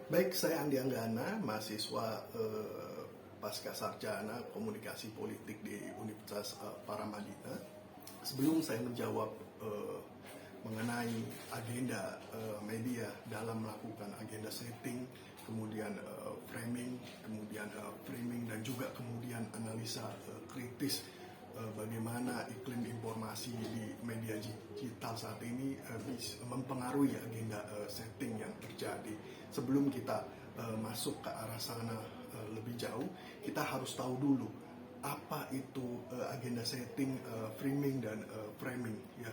Baik, saya Andi Anggana, mahasiswa pasca sarjana komunikasi politik di Universitas Paramadina. Sebelum saya menjawab mengenai agenda media dalam melakukan agenda setting, kemudian framing dan juga kemudian analisa kritis bagaimana iklim informasi di media digital saat ini bisa mempengaruhi agenda setting yang terjadi. Sebelum kita masuk ke arah sana lebih jauh, kita harus tahu dulu apa itu agenda setting, framing dan framing. Ya,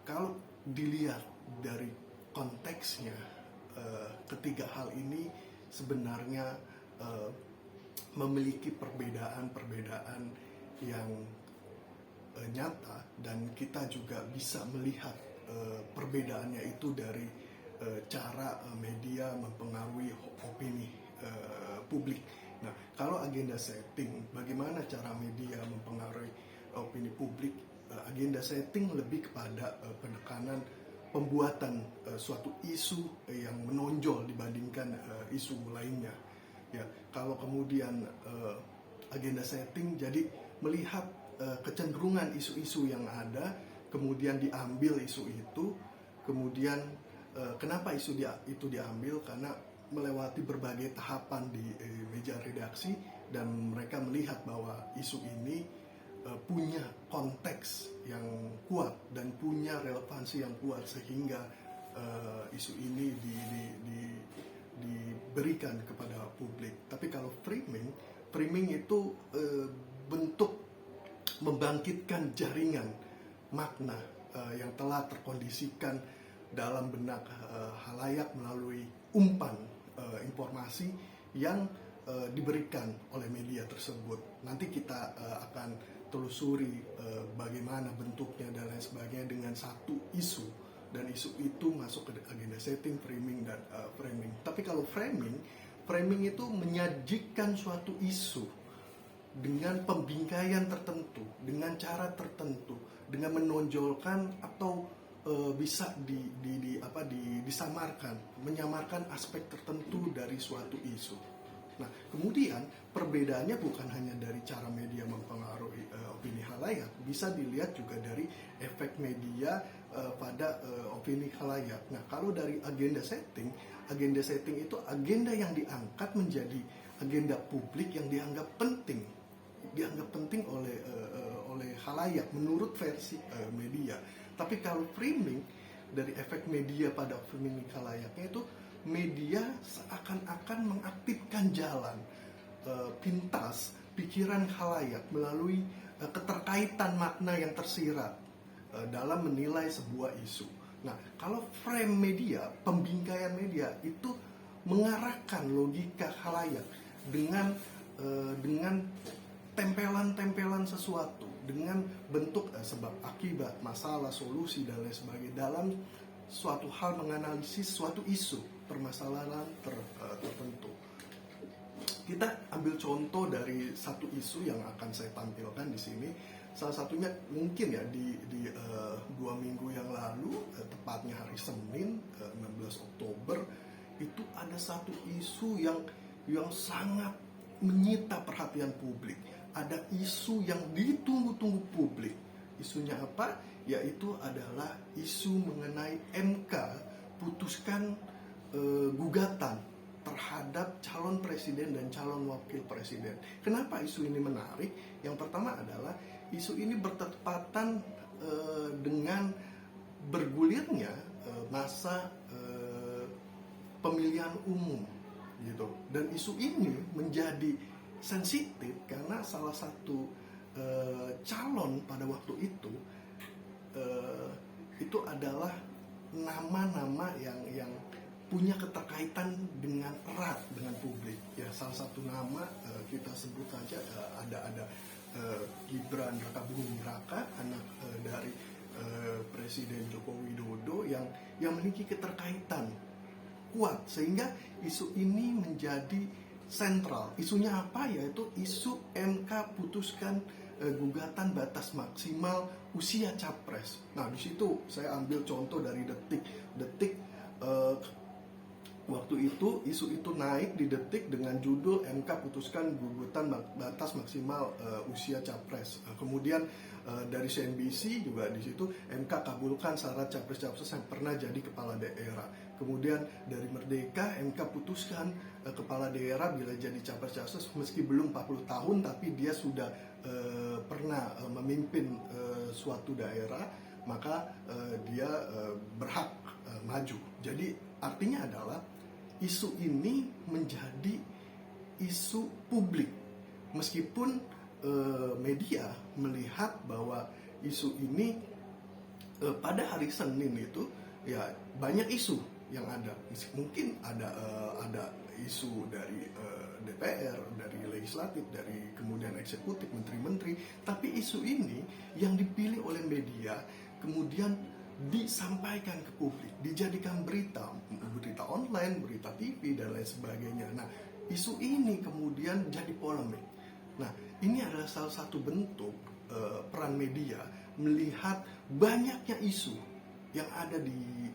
kalau dilihat dari konteksnya, ketiga hal ini sebenarnya memiliki perbedaan yang nyata, dan kita juga bisa melihat perbedaannya itu dari cara media mempengaruhi opini publik. Nah, kalau agenda setting, bagaimana cara media mempengaruhi opini publik? Agenda setting lebih kepada penekanan pembuatan suatu isu yang menonjol dibandingkan isu lainnya. Ya, kalau kemudian agenda setting jadi melihat kecenderungan isu-isu yang ada, kemudian diambil isu itu, kemudian kenapa isu itu diambil? Karena melewati berbagai tahapan di meja redaksi, dan mereka melihat bahwa isu ini punya konteks yang kuat dan punya relevansi yang kuat, sehingga isu ini diberikan kepada publik. Tapi kalau framing itu bentuk membangkitkan jaringan makna yang telah terkondisikan dalam benak halayak melalui umpan informasi yang diberikan oleh media tersebut. Nanti kita akan telusuri bagaimana bentuknya dan lain sebagainya dengan satu isu, dan isu itu masuk ke agenda setting, framing dan framing. Tapi kalau framing itu menyajikan suatu isu dengan pembingkaian tertentu, dengan cara tertentu, dengan menonjolkan atau bisa disamarkan, menyamarkan aspek tertentu dari suatu isu. Nah, kemudian perbedaannya bukan hanya dari cara media mempengaruhi opini halayak, bisa dilihat juga dari efek media pada opini halayak. Nah, kalau dari agenda setting itu agenda yang diangkat menjadi agenda publik yang dianggap penting oleh halayak menurut versi media. Tapi kalau framing, dari efek media pada opini halayaknya itu, media seakan-akan mengaktifkan jalan pintas pikiran halayak melalui keterkaitan makna yang tersirat dalam menilai sebuah isu. Nah, kalau frame media, pembingkaian media itu mengarahkan logika halayak dengan tempelan-tempelan sesuatu, dengan bentuk sebab akibat, masalah, solusi dan lain sebagainya dalam suatu hal, menganalisis suatu isu, permasalahan tertentu. Kita ambil contoh dari satu isu yang akan saya tampilkan di sini. Salah satunya mungkin ya di 2 minggu yang lalu, tepatnya hari Senin 16 Oktober, itu ada satu isu yang sangat menyita perhatian publik. Ada isu yang ditunggu-tunggu publik. Isunya apa? Yaitu adalah isu mengenai MK putuskan gugatan terhadap calon presiden dan calon wakil presiden. Kenapa isu ini menarik? Yang pertama adalah isu ini bertepatan dengan bergulirnya masa pemilihan umum gitu. Dan isu ini menjadi sensitif karena salah satu calon pada waktu itu adalah nama-nama yang punya keterkaitan dengan erat dengan publik. Ya, salah satu nama kita sebut saja ada Gibran Rakabuming Raka, anak dari Presiden Joko Widodo, yang memiliki keterkaitan kuat sehingga isu ini menjadi sentral. Isunya apa? Yaitu isu MK putuskan gugatan batas maksimal usia capres. Nah, di situ saya ambil contoh dari Detik Waktu itu isu itu naik di Detik dengan judul MK putuskan gugatan batas maksimal usia capres. Kemudian dari CNBC juga di situ MK kabulkan syarat capres-capres yang pernah jadi kepala daerah. Kemudian dari Merdeka MK putuskan kepala daerah bila jadi capres-capres meski belum 40 tahun tapi dia sudah pernah memimpin suatu daerah, maka dia berhak maju. Jadi artinya adalah isu ini menjadi isu publik, meskipun media melihat bahwa isu ini pada hari Senin itu ya banyak isu yang ada. Mungkin ada isu dari DPR, dari legislatif, dari kemudian eksekutif, menteri-menteri, tapi isu ini yang dipilih oleh media kemudian disampaikan ke publik, dijadikan berita online, berita TV dan lain sebagainya. Nah, isu ini kemudian jadi polemik. Nah, ini adalah salah satu bentuk peran media melihat banyaknya isu yang ada di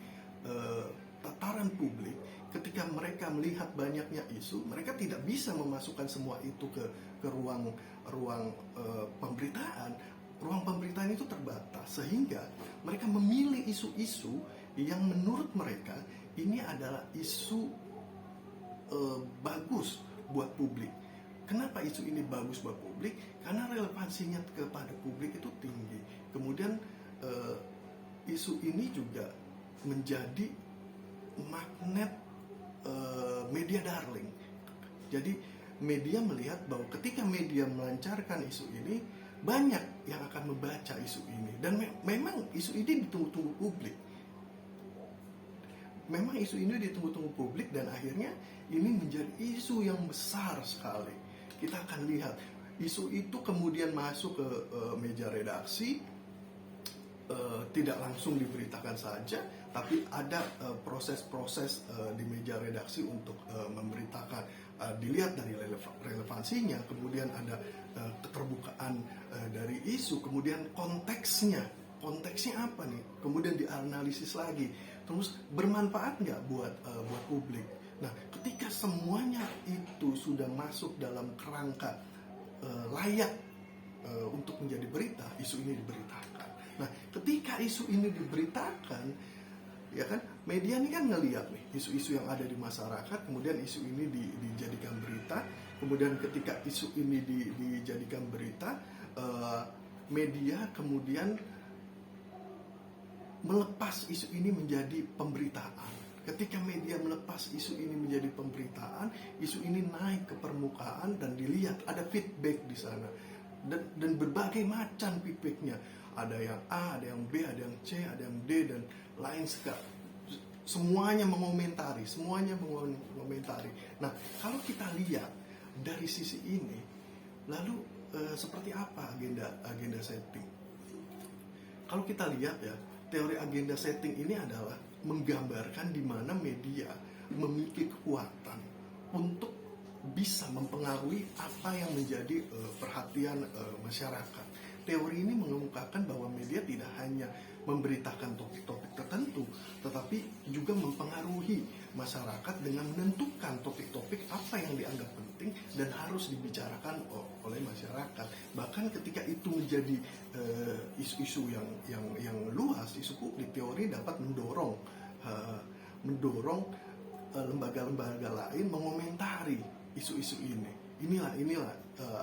tataran publik. Ketika mereka melihat banyaknya isu, mereka tidak bisa memasukkan semua itu ke ruang pemberitaan. Ruang pemberitaan itu terbatas, sehingga mereka memilih isu-isu yang menurut mereka ini adalah isu bagus buat publik. Kenapa isu ini bagus buat publik? Karena relevansinya kepada publik itu tinggi. Kemudian isu ini juga menjadi magnet media darling. Jadi media melihat bahwa ketika media melancarkan isu ini, banyak yang akan membaca isu ini. Dan memang isu ini ditunggu-tunggu publik. Memang isu ini ditunggu-tunggu publik dan akhirnya ini menjadi isu yang besar sekali. Kita akan lihat isu itu kemudian masuk ke meja redaksi, tidak langsung diberitakan saja, tapi ada proses-proses di meja redaksi untuk memberitakan. Dilihat dari relevansinya, kemudian ada keterbukaan dari isu, kemudian konteksnya apa nih, kemudian dianalisis lagi, terus bermanfaat nggak buat publik. Nah, ketika semuanya itu sudah masuk dalam kerangka layak untuk menjadi berita, isu ini diberitakan. Nah, ketika isu ini diberitakan, ya kan, media ini kan ngelihat nih isu-isu yang ada di masyarakat, kemudian isu ini dijadikan berita. Kemudian ketika isu ini dijadikan berita, media kemudian melepas isu ini menjadi pemberitaan. Ketika media melepas isu ini menjadi pemberitaan, isu ini naik ke permukaan dan dilihat ada feedback di sana. Dan berbagai macam feedbacknya. Ada yang A, ada yang B, ada yang C, ada yang D, dan lain sekali. Semuanya mengomentari. Nah, kalau kita lihat dari sisi ini, lalu seperti apa agenda setting? Kalau kita lihat ya, teori agenda setting ini adalah menggambarkan di mana media memiliki kekuatan untuk bisa mempengaruhi apa yang menjadi perhatian masyarakat. Teori ini mengemukakan bahwa media tidak hanya memberitakan topik-topik tertentu, tetapi juga mempengaruhi masyarakat dengan menentukan topik-topik apa yang dianggap penting dan harus dibicarakan oleh masyarakat. Bahkan ketika itu menjadi isu-isu yang luas, isu publik, teori dapat mendorong lembaga-lembaga lain mengomentari isu-isu ini. Inilah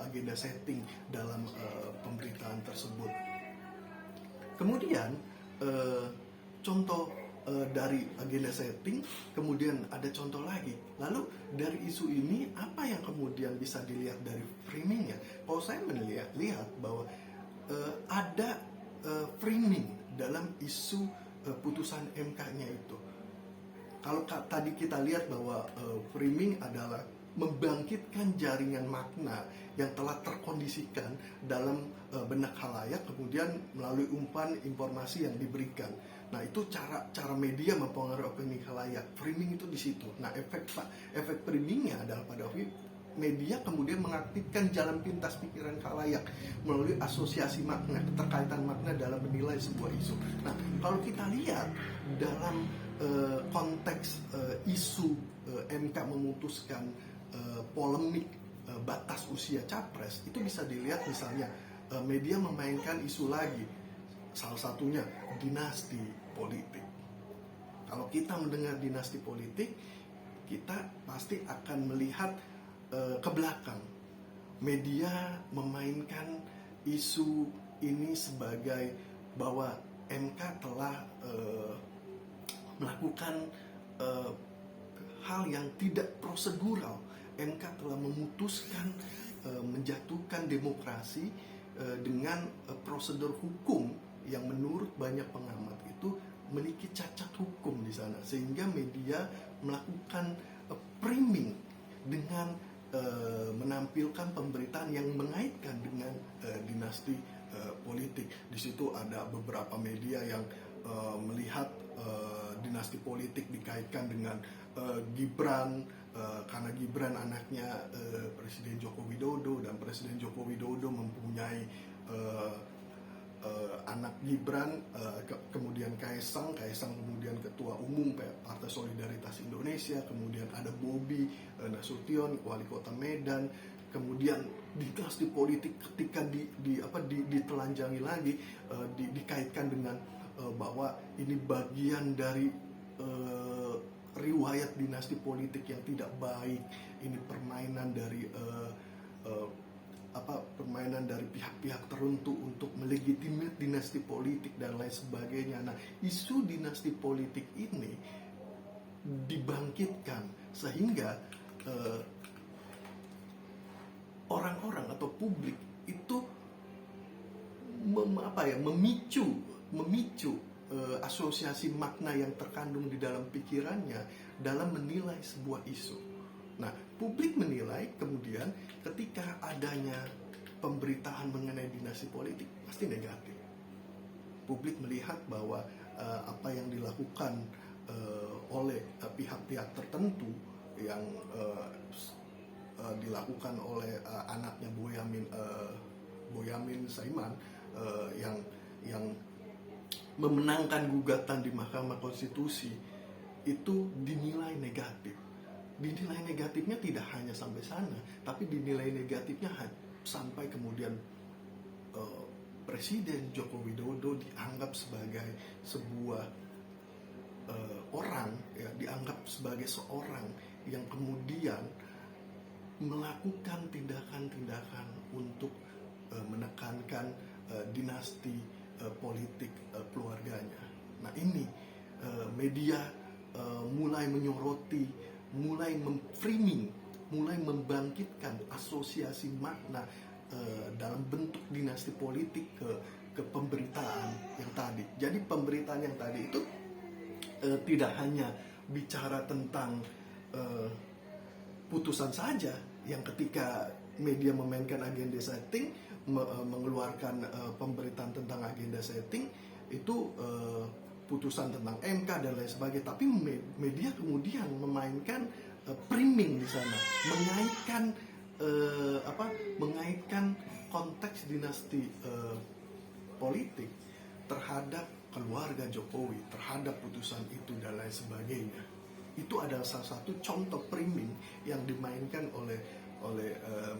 agenda setting dalam pemberitaan tersebut. Kemudian contoh dari agenda setting, kemudian ada contoh lagi. Lalu dari isu ini apa yang kemudian bisa dilihat dari framingnya? Kalau saya lihat bahwa ada framing dalam isu putusan MK-nya itu. Kalau tadi kita lihat bahwa framing adalah membangkitkan jaringan makna yang telah terkondisikan dalam benak khalayak, kemudian melalui umpan informasi yang diberikan. Nah, itu cara media mempengaruhi opini khalayak. Framing itu di situ. Nah, efek framingnya adalah media kemudian mengaktifkan jalan pintas pikiran khalayak melalui asosiasi makna, keterkaitan makna dalam menilai sebuah isu. Nah, kalau kita lihat dalam konteks isu MK memutuskan polemik batas usia capres, itu bisa dilihat misalnya media memainkan isu lagi, salah satunya dinasti politik. Kalau kita mendengar dinasti politik, kita pasti akan melihat ke belakang. Media memainkan isu ini sebagai bahwa MK telah melakukan hal yang tidak prosedural. MK telah memutuskan menjatuhkan demokrasi dengan prosedur hukum yang menurut banyak pengamat itu memiliki cacat hukum di sana, sehingga media melakukan framing dengan menampilkan pemberitaan yang mengaitkan dengan dinasti politik. Di situ ada beberapa media yang melihat dinasti politik dikaitkan dengan Gibran, karena Gibran anaknya Presiden Joko Widodo, dan Presiden Joko Widodo mempunyai anak Gibran, kemudian Kaisang kemudian Ketua Umum Partai Solidaritas Indonesia, kemudian ada Bobi Nasution, Wali Kota Medan, kemudian dinasti politik ketika ditelanjangi lagi, dikaitkan dengan bahwa ini bagian dari riwayat dinasti politik yang tidak baik, ini permainan dari permainan dari pihak-pihak tertentu untuk melegitimasi dinasti politik dan lain sebagainya. Nah, isu dinasti politik ini dibangkitkan sehingga orang-orang atau publik itu memicu asosiasi makna yang terkandung di dalam pikirannya dalam menilai sebuah isu. Nah, publik menilai kemudian ketika adanya pemberitaan mengenai dinasti politik pasti negatif. Publik melihat bahwa apa yang dilakukan oleh pihak-pihak tertentu yang dilakukan oleh anaknya Boyamin Saiman yang memenangkan gugatan di Mahkamah Konstitusi itu dinilai negatif. Dinilai negatifnya tidak hanya sampai sana, tapi dinilai negatifnya sampai kemudian Presiden Joko Widodo dianggap sebagai sebuah orang, ya, dianggap sebagai seorang yang kemudian melakukan tindakan-tindakan untuk menekankan dinasti politik keluarganya. Nah, ini media mulai menyoroti, mulai memframing, mulai membangkitkan asosiasi makna dalam bentuk dinasti politik ke pemberitaan yang tadi. Jadi pemberitaan yang tadi itu tidak hanya bicara tentang putusan saja, yang ketika media memainkan agenda setting, mengeluarkan pemberitaan tentang agenda setting itu putusan tentang MK dan lain sebagainya, tapi media kemudian memainkan framing di sana, mengaitkan konteks dinasti politik terhadap keluarga Jokowi, terhadap putusan itu dan lain sebagainya. Itu adalah salah satu contoh framing yang dimainkan oleh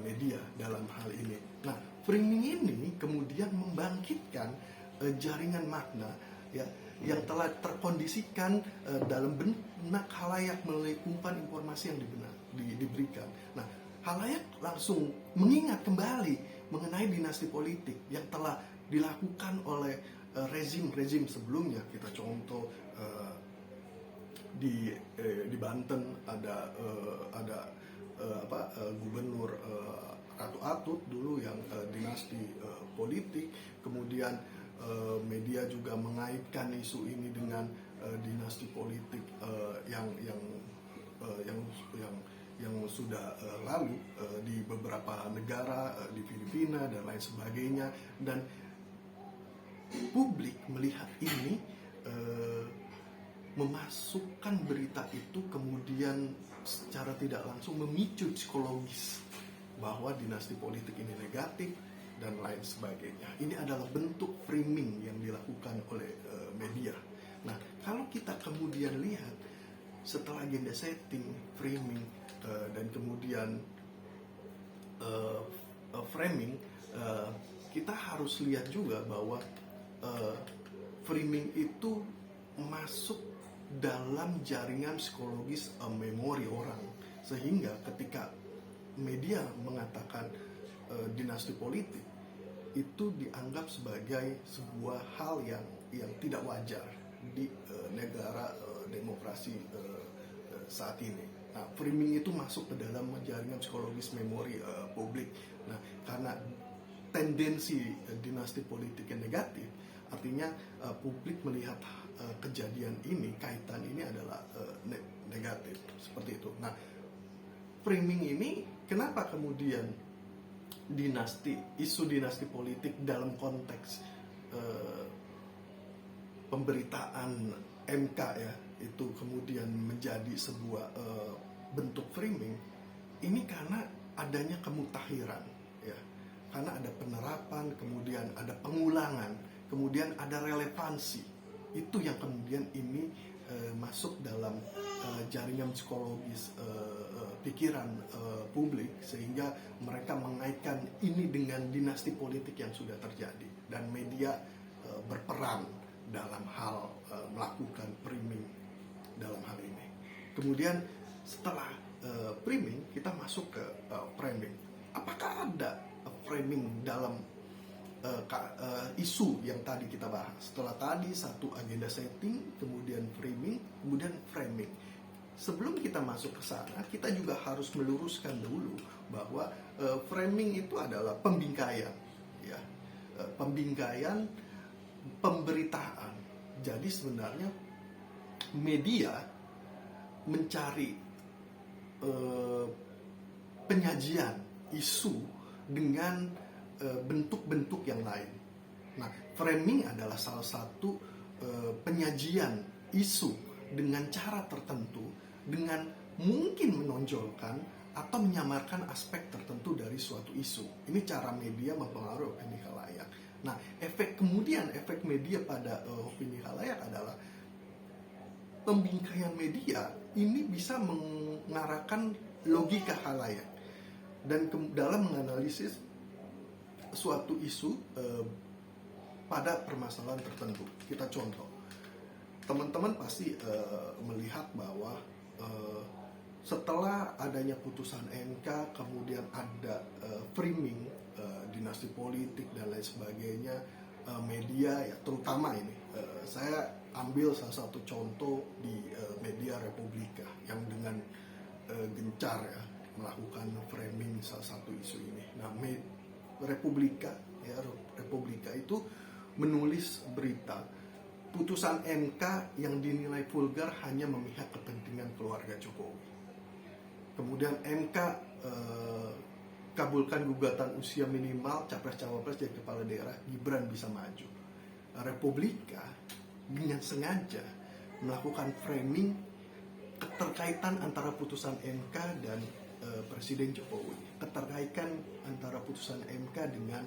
media dalam hal ini. Nah, framing ini kemudian membangkitkan jaringan makna, ya, yang telah terkondisikan dalam benak khalayak melalui umpan informasi yang diberikan. Nah, khalayak langsung mengingat kembali mengenai dinasti politik yang telah dilakukan oleh rezim sebelumnya. Kita contoh di Banten ada gubernur Ratu Atut dulu yang dinasti politik. Kemudian media juga mengaitkan isu ini dengan dinasti politik yang sudah lalu di beberapa negara, di Filipina dan lain sebagainya. Dan publik melihat ini memasukkan berita itu kemudian secara tidak langsung memicu psikologis bahwa dinasti politik ini negatif dan lain sebagainya. Ini adalah bentuk framing yang dilakukan oleh media. Nah, kalau kita kemudian lihat setelah agenda setting, framing, dan kemudian framing, kita harus lihat juga bahwa framing itu masuk dalam jaringan psikologis memori orang, sehingga ketika media mengatakan dinasti politik itu dianggap sebagai sebuah hal yang tidak wajar di negara demokrasi saat ini. Nah, framing itu masuk ke dalam jaringan psikologis memori publik. Nah, karena tendensi dinasti politik yang negatif, artinya publik melihat kejadian ini, kaitan ini adalah negatif, seperti itu. Nah, framing ini kenapa kemudian isu dinasti politik dalam konteks pemberitaan MK ya, itu kemudian menjadi sebuah bentuk framing ini karena adanya kemutakhiran ya, karena ada penerapan, kemudian ada pengulangan, kemudian ada relevansi. Itu yang kemudian ini masuk dalam jaringan psikologis pikiran publik, sehingga mereka mengaitkan ini dengan dinasti politik yang sudah terjadi, dan media berperan dalam hal melakukan framing dalam hal ini. Kemudian setelah framing kita masuk ke framing. Apakah ada framing dalam isu yang tadi kita bahas? Setelah tadi satu agenda setting, kemudian framing, kemudian framing. Sebelum kita masuk ke sana, kita juga harus meluruskan dulu bahwa framing itu adalah pembingkaian, ya, pembingkaian pemberitaan. Jadi sebenarnya media mencari penyajian isu dengan bentuk-bentuk yang lain. Nah, framing adalah salah satu penyajian isu dengan cara tertentu, dengan mungkin menonjolkan atau menyamarkan aspek tertentu dari suatu isu. Ini cara media mempengaruhi opini khalayak. Nah, efek media pada opini khalayak adalah pembingkaian media ini bisa mengarahkan logika khalayak dan dalam menganalisis suatu isu pada permasalahan tertentu. Kita contoh, teman-teman pasti melihat bahwa setelah adanya putusan MK, kemudian ada framing dinasti politik dan lain sebagainya, media ya, terutama ini saya ambil salah satu contoh di media Republika yang dengan gencar ya melakukan framing salah satu isu ini. Nah, Republika itu menulis berita putusan MK yang dinilai vulgar hanya memihak kepentingan keluarga Jokowi. Kemudian MK kabulkan gugatan usia minimal capres-cawapres jadi kepala daerah, Gibran bisa maju. Republika dengan sengaja melakukan framing keterkaitan antara putusan MK dan Presiden Jokowi, keterkaitan antara putusan MK dengan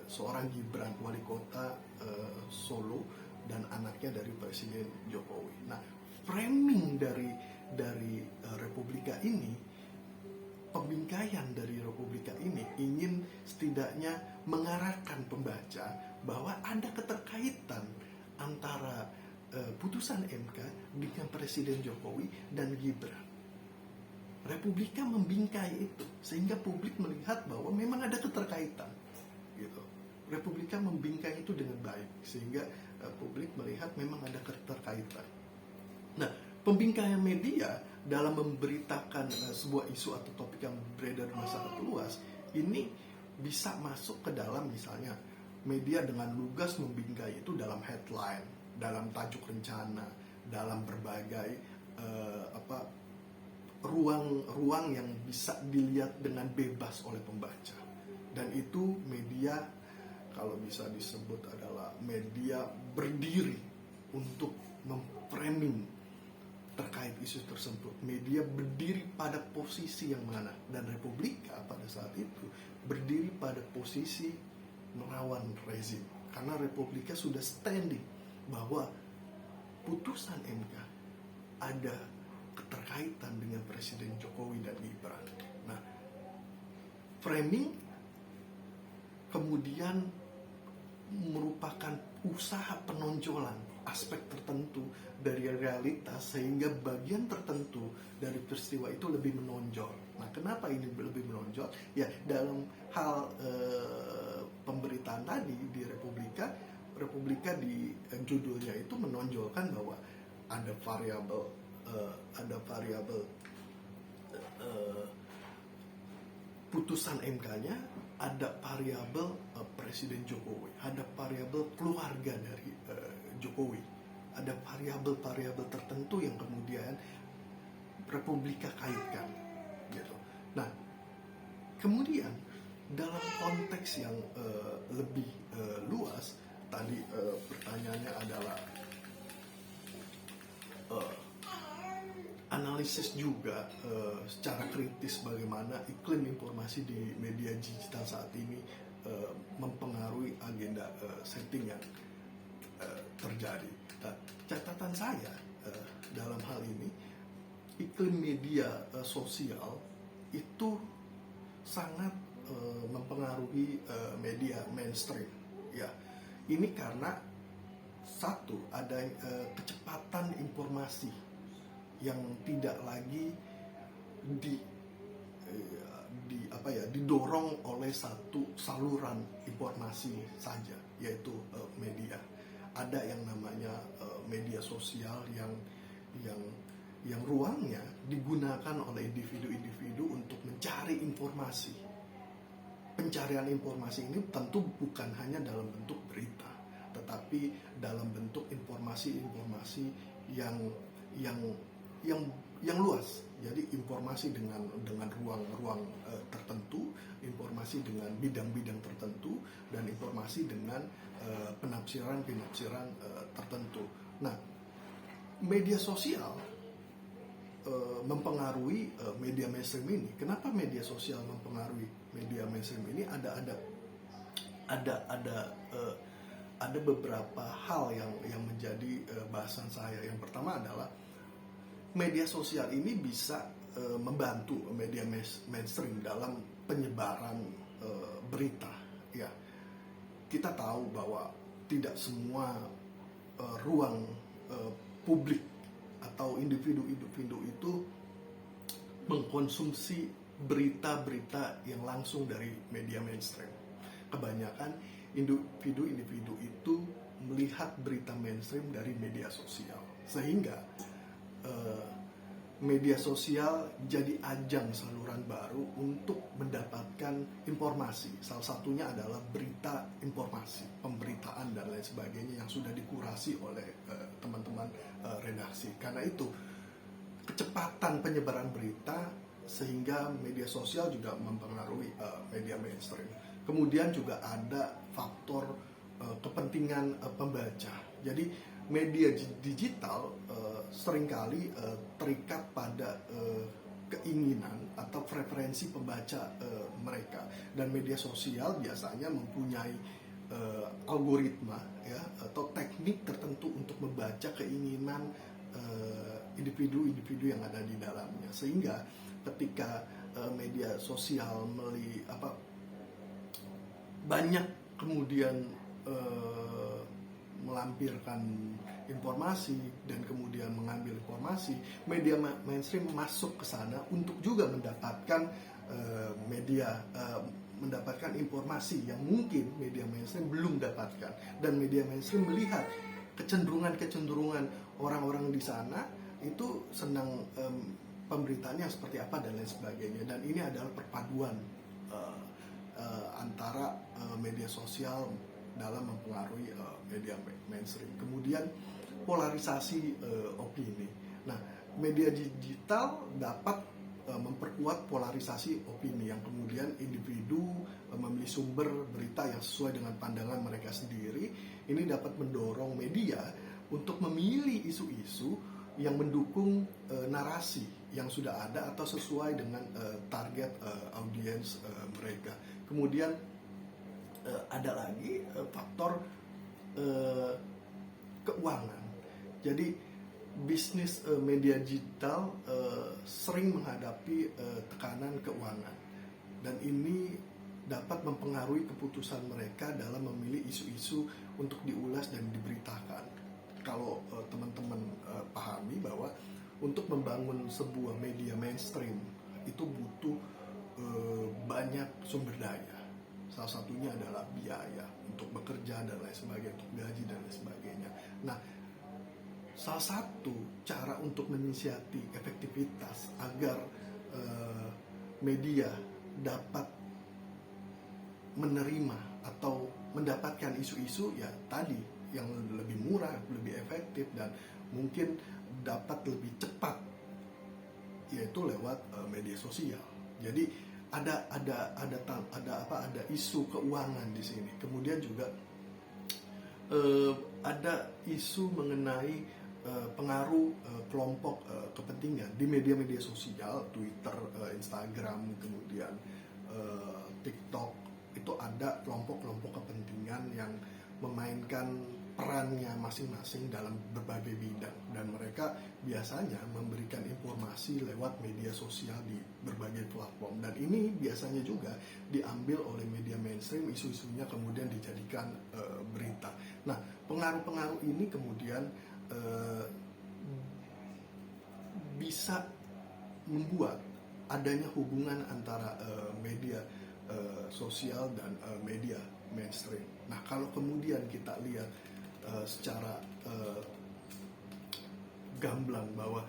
seorang Gibran, wali kota Solo, dan anaknya dari Presiden Jokowi. Nah, framing dari Republika ini, pembingkaian dari Republika ini ingin setidaknya mengarahkan pembaca bahwa ada keterkaitan antara putusan MK dengan Presiden Jokowi dan Gibran. Republika membingkai itu sehingga publik melihat bahwa memang ada keterkaitan, gitu. Republika membingkai itu dengan baik sehingga publik melihat memang ada keterkaitan. Nah, pembingkaian media dalam memberitakan sebuah isu atau topik yang beredar di masyarakat luas ini bisa masuk ke dalam, misalnya media dengan lugas membingkai itu dalam headline, dalam tajuk rencana, dalam berbagai ruang yang bisa dilihat dengan bebas oleh pembaca. Dan itu media, kalau bisa disebut, adalah media berdiri untuk memframing terkait isu tersebut. Media berdiri pada posisi yang mana, dan Republika pada saat itu berdiri pada posisi melawan rezim, karena Republika sudah standing bahwa putusan MK ada keterkaitan dengan Presiden Jokowi dan Gibran. Nah, framing kemudian merupakan usaha penonjolan aspek tertentu dari realitas, sehingga bagian tertentu dari peristiwa itu lebih menonjol. Nah, kenapa ini lebih menonjol? Ya, dalam hal pemberitaan tadi di Republika di judulnya itu menonjolkan bahwa ada variabel putusan MK-nya, ada variabel Presiden Jokowi, ada variabel keluarga dari Jokowi, ada variabel-variabel tertentu yang kemudian Republika kaitkan, gitu. Nah, kemudian dalam konteks yang lebih luas, tadi pertanyaannya adalah analisis juga secara kritis bagaimana iklim informasi di media digital saat ini mempengaruhi agenda setting yang terjadi. Nah, catatan saya dalam hal ini, iklim media sosial itu sangat mempengaruhi media mainstream. Ya, ini karena satu, ada kecepatan informasi yang tidak lagi didorong oleh satu saluran informasi saja, yaitu media. Ada yang namanya media sosial yang ruangnya digunakan oleh individu-individu untuk mencari informasi. Pencarian informasi ini tentu bukan hanya dalam bentuk berita, tetapi dalam bentuk informasi-informasi yang luas. Jadi informasi dengan ruang-ruang tertentu, informasi dengan bidang-bidang tertentu, dan informasi dengan penafsiran tertentu. Nah, media sosial mempengaruhi media mainstream ini. Kenapa media sosial mempengaruhi media mainstream ini? Ada beberapa hal yang menjadi bahasan saya. Yang pertama adalah media sosial ini bisa membantu media mainstream dalam penyebaran berita. Ya, kita tahu bahwa tidak semua ruang publik atau individu-individu itu mengkonsumsi berita-berita yang langsung dari media mainstream. Kebanyakan individu-individu itu melihat berita mainstream dari media sosial, sehingga media sosial jadi ajang saluran baru untuk mendapatkan informasi. Salah satunya adalah berita informasi, pemberitaan dan lain sebagainya yang sudah dikurasi oleh teman-teman redaksi. Karena itu, kecepatan penyebaran berita sehingga media sosial juga mempengaruhi media mainstream. Kemudian juga ada faktor kepentingan pembaca. Jadi media digital seringkali terikat pada keinginan atau preferensi pembaca mereka, dan media sosial biasanya mempunyai algoritma, ya, atau teknik tertentu untuk membaca keinginan individu-individu yang ada di dalamnya, sehingga ketika media sosial banyak kemudian melampirkan informasi dan kemudian mengambil informasi, media mainstream masuk ke sana untuk juga mendapatkan mendapatkan informasi yang mungkin media mainstream belum dapatkan, dan media mainstream melihat kecenderungan orang-orang di sana itu senang pemberitaannya seperti apa dan lain sebagainya. Dan ini adalah perpaduan antara media sosial dalam mempengaruhi media mainstream. Kemudian polarisasi opini. Nah, media digital dapat memperkuat polarisasi opini, yang kemudian individu memilih sumber berita yang sesuai dengan pandangan mereka sendiri. Ini dapat mendorong media untuk memilih isu-isu yang mendukung narasi yang sudah ada atau sesuai dengan target audiens mereka. Kemudian ada lagi faktor keuangan. Jadi bisnis media digital sering menghadapi tekanan keuangan, dan ini dapat mempengaruhi keputusan mereka dalam memilih isu-isu untuk diulas dan diberitakan. Kalau teman-teman pahami bahwa untuk membangun sebuah media mainstream itu butuh banyak sumber daya. Salah satunya adalah biaya untuk bekerja dan lain sebagainya, untuk gaji dan lain sebagainya. Nah, salah satu cara untuk menyiasati efektivitas agar media dapat menerima atau mendapatkan isu-isu ya tadi yang lebih murah, lebih efektif, dan mungkin dapat lebih cepat, yaitu lewat media sosial. Jadi ada isu keuangan di sini. Kemudian juga ada isu mengenai pengaruh kelompok kepentingan di media-media sosial, Twitter, Instagram, kemudian TikTok. Itu ada kelompok-kelompok kepentingan yang memainkan perannya masing-masing dalam berbagai bidang, dan mereka biasanya memberikan informasi lewat media sosial di berbagai platform, dan ini biasanya juga diambil oleh media mainstream, isu-isunya kemudian dijadikan berita. Nah, pengaruh-pengaruh ini kemudian bisa membuat adanya hubungan antara media sosial dan media mainstream. Nah, kalau kemudian kita lihat secara gamblang bahwa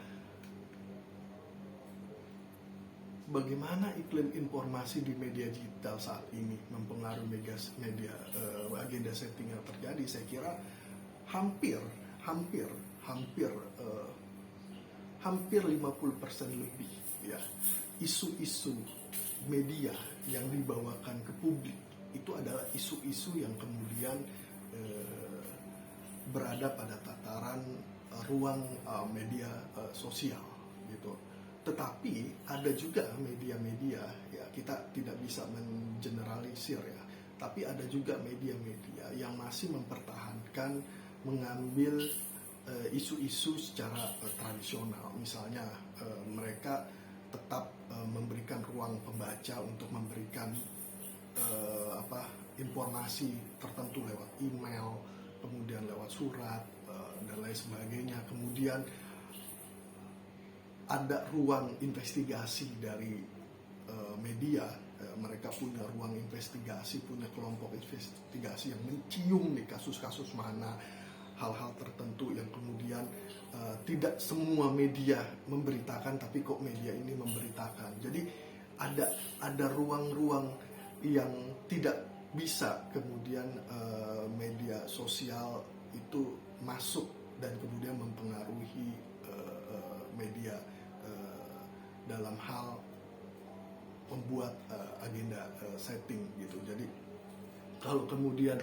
bagaimana iklim informasi di media digital saat ini mempengaruhi media agenda setting yang terjadi, saya kira hampir 50% lebih ya isu-isu media yang dibawakan ke publik itu adalah isu-isu yang kemudian berada pada tataran ruang media sosial gitu. Tetapi ada juga media-media, ya kita tidak bisa mengeneralisir ya, tapi ada juga media-media yang masih mempertahankan mengambil isu-isu secara tradisional. Misalnya mereka tetap memberikan ruang pembaca untuk memberikan informasi tertentu lewat email, kemudian lewat surat dan lain sebagainya. Kemudian ada ruang investigasi dari media, mereka punya ruang investigasi, punya kelompok investigasi yang mencium di kasus-kasus mana hal-hal tertentu yang kemudian tidak semua media memberitakan, tapi kok media ini memberitakan. Jadi ada ruang-ruang yang tidak bisa kemudian media sosial itu masuk dan kemudian mempengaruhi media dalam hal membuat agenda setting gitu. Jadi kalau kemudian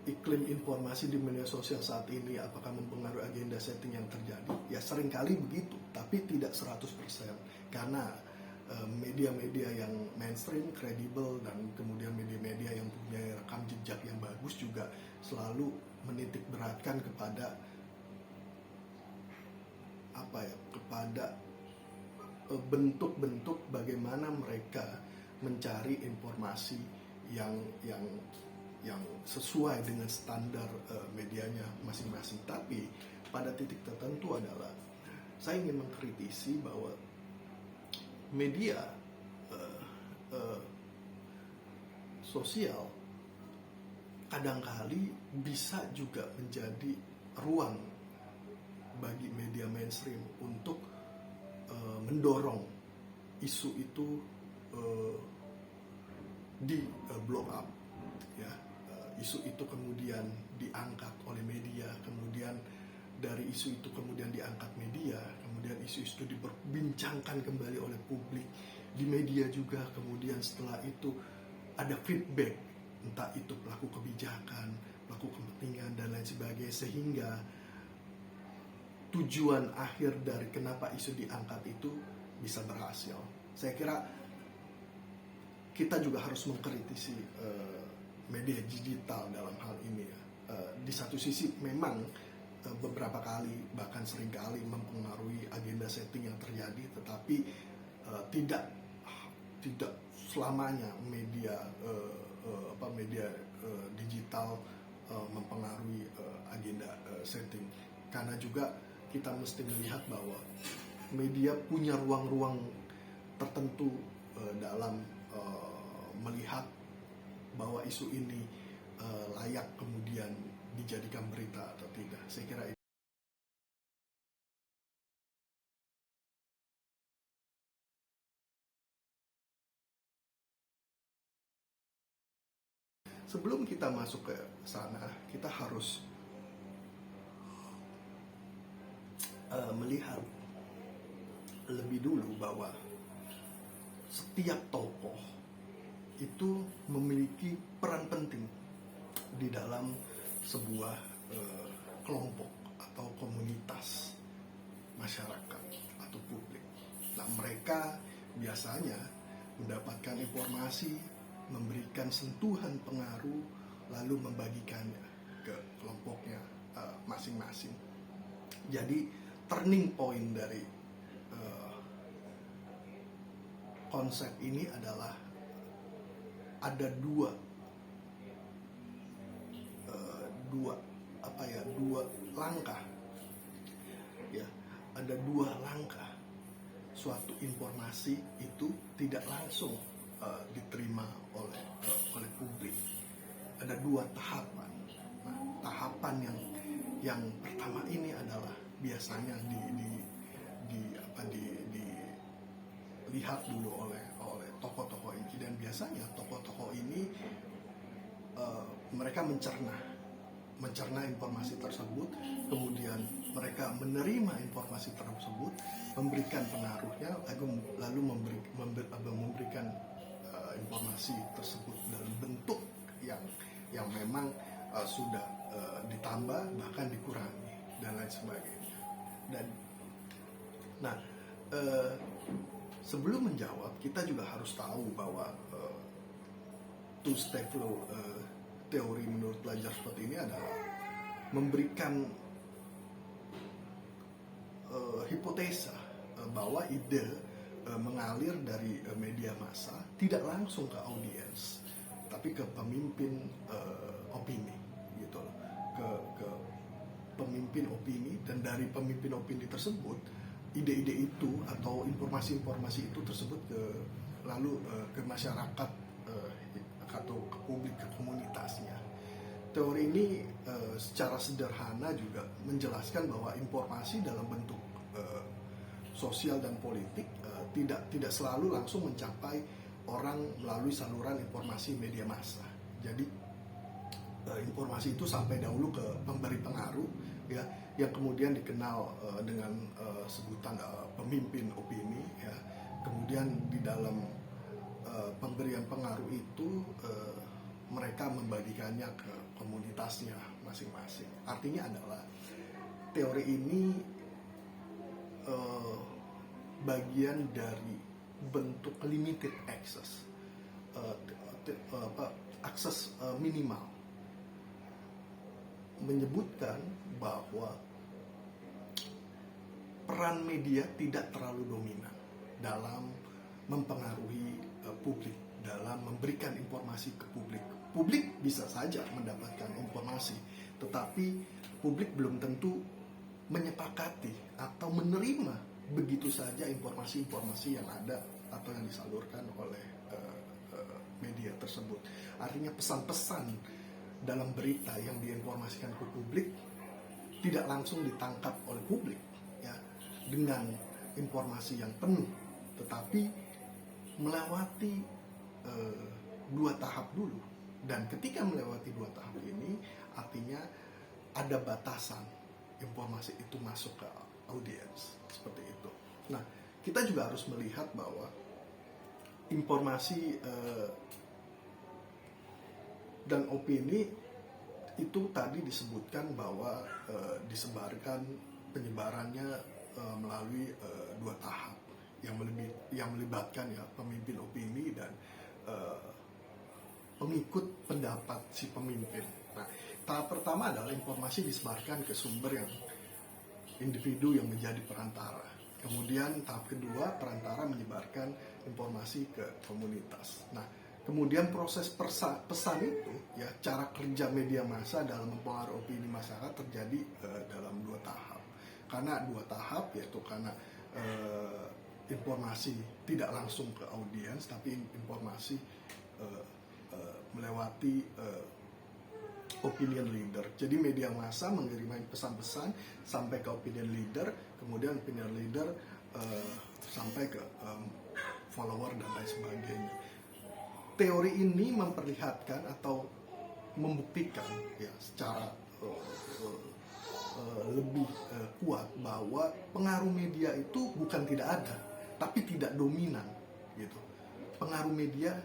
iklim informasi di media sosial saat ini apakah mempengaruhi agenda setting yang terjadi? Ya seringkali begitu, tapi tidak 100%. Karena media-media yang mainstream, kredibel, dan kemudian media-media yang punya rekam jejak yang bagus juga selalu menitik beratkan kepada kepada bentuk-bentuk bagaimana mereka mencari informasi yang sesuai dengan standar medianya masing-masing. Tapi pada titik tertentu adalah saya ingin mengkritisi bahwa media sosial kadangkali bisa juga menjadi ruang bagi media mainstream untuk mendorong isu itu di blow up ya. Isu itu kemudian diangkat oleh media, kemudian dari isu itu kemudian diangkat media, kemudian isu itu diperbincangkan kembali oleh publik di media juga, kemudian setelah itu ada feedback, entah itu pelaku kebijakan, pelaku kepentingan, dan dan lain sebagainya, sehingga tujuan akhir dari kenapa isu diangkat itu bisa berhasil. Saya kira kita juga harus mengkritisi media digital dalam hal ini ya. Di satu sisi memang beberapa kali bahkan sering kali mempengaruhi agenda setting yang terjadi, tetapi tidak selamanya media digital mempengaruhi agenda setting, karena juga kita mesti melihat bahwa media punya ruang-ruang tertentu dalam melihat bahwa isu ini layak kemudian dijadikan berita atau tidak. Saya kira itu. Sebelum kita masuk ke sana, kita harus melihat lebih dulu bahwa setiap tokoh itu memiliki peran penting di dalam sebuah kelompok atau komunitas masyarakat atau publik. Nah, mereka biasanya mendapatkan informasi, memberikan sentuhan pengaruh, lalu membagikannya ke kelompoknya masing-masing. Jadi turning point dari konsep ini adalah ada dua langkah ya, ada dua langkah suatu informasi itu tidak langsung diterima oleh publik. Ada dua tahapan. Nah, tahapan yang pertama ini adalah biasanya dilihat dulu oleh tokoh-tokoh ini, dan biasanya tokoh-tokoh ini mereka mencerna informasi tersebut, kemudian mereka menerima informasi tersebut, memberikan pengaruhnya, lalu memberikan informasi tersebut dalam bentuk yang memang sudah ditambah bahkan dikurangi dan lain sebagainya. Dan sebelum menjawab, kita juga harus tahu bahwa two-step flow teori menurut pelajar seperti ini adalah memberikan hipotesa bahwa ide mengalir dari media massa tidak langsung ke audiens, tapi ke pemimpin opini, gitu loh, ke pemimpin opini, dan dari pemimpin opini tersebut ide-ide itu atau informasi-informasi itu tersebut lalu ke masyarakat atau ke publik, ke komunitasnya. Teori ini secara sederhana juga menjelaskan bahwa informasi dalam bentuk sosial dan politik tidak selalu langsung mencapai orang melalui saluran informasi media massa. Jadi informasi itu sampai dahulu ke pemberi pengaruh, ya, yang kemudian dikenal dengan sebutan pemimpin opini, ya. Kemudian di dalam pemberian pengaruh itu mereka membagikannya ke komunitasnya masing-masing. Artinya adalah teori ini bagian dari bentuk limited access, akses minimal, menyebutkan bahwa peran media tidak terlalu dominan dalam mempengaruhi publik, dalam memberikan informasi ke publik. Publik bisa saja mendapatkan informasi, tetapi publik belum tentu menyepakati atau menerima begitu saja informasi-informasi yang ada atau yang disalurkan oleh media tersebut. Artinya pesan-pesan dalam berita yang diinformasikan ke publik tidak langsung ditangkap oleh publik, ya, dengan informasi yang penuh, tetapi melewati dua tahap dulu. Dan ketika melewati dua tahap ini, artinya ada batasan informasi itu masuk ke audiens, seperti itu. Nah, kita juga harus melihat bahwa informasi dan opini itu tadi disebutkan bahwa penyebarannya melalui 2 tahap yang melibatkan ya pemimpin opini dan eh, pengikut pendapat si pemimpin. Nah, tahap pertama adalah informasi disebarkan ke sumber yang individu yang menjadi perantara. Kemudian tahap kedua, perantara menyebarkan informasi ke komunitas. Nah, kemudian proses pesan itu, ya cara kerja media massa dalam mempengaruhi opini masyarakat terjadi dalam 2 tahap. Karena 2 tahap, yaitu karena informasi tidak langsung ke audiens, tapi informasi melewati opinion leader. Jadi media massa mengirimkan pesan-pesan sampai ke opinion leader, kemudian opinion leader sampai ke follower dan lain sebagainya. Teori ini memperlihatkan atau membuktikan ya secara lebih kuat bahwa pengaruh media itu bukan tidak ada, tapi tidak dominan gitu. Pengaruh media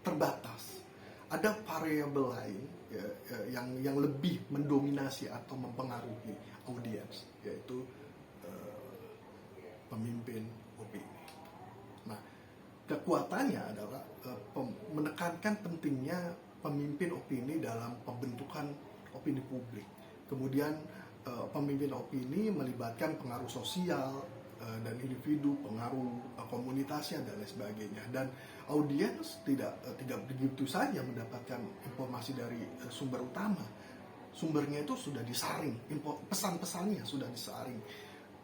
terbatas. Ada variabel lain yang lebih mendominasi atau mempengaruhi audiens, yaitu pemimpin opini. Nah, kekuatannya adalah menekankan pentingnya pemimpin opini dalam pembentukan opini publik. Kemudian pemimpin opini melibatkan pengaruh sosial dan individu, pengaruh komunitasnya dan lain sebagainya. Dan audiens tidak begitu saja mendapatkan informasi dari sumber utama. Sumbernya itu sudah disaring, pesan-pesannya sudah disaring.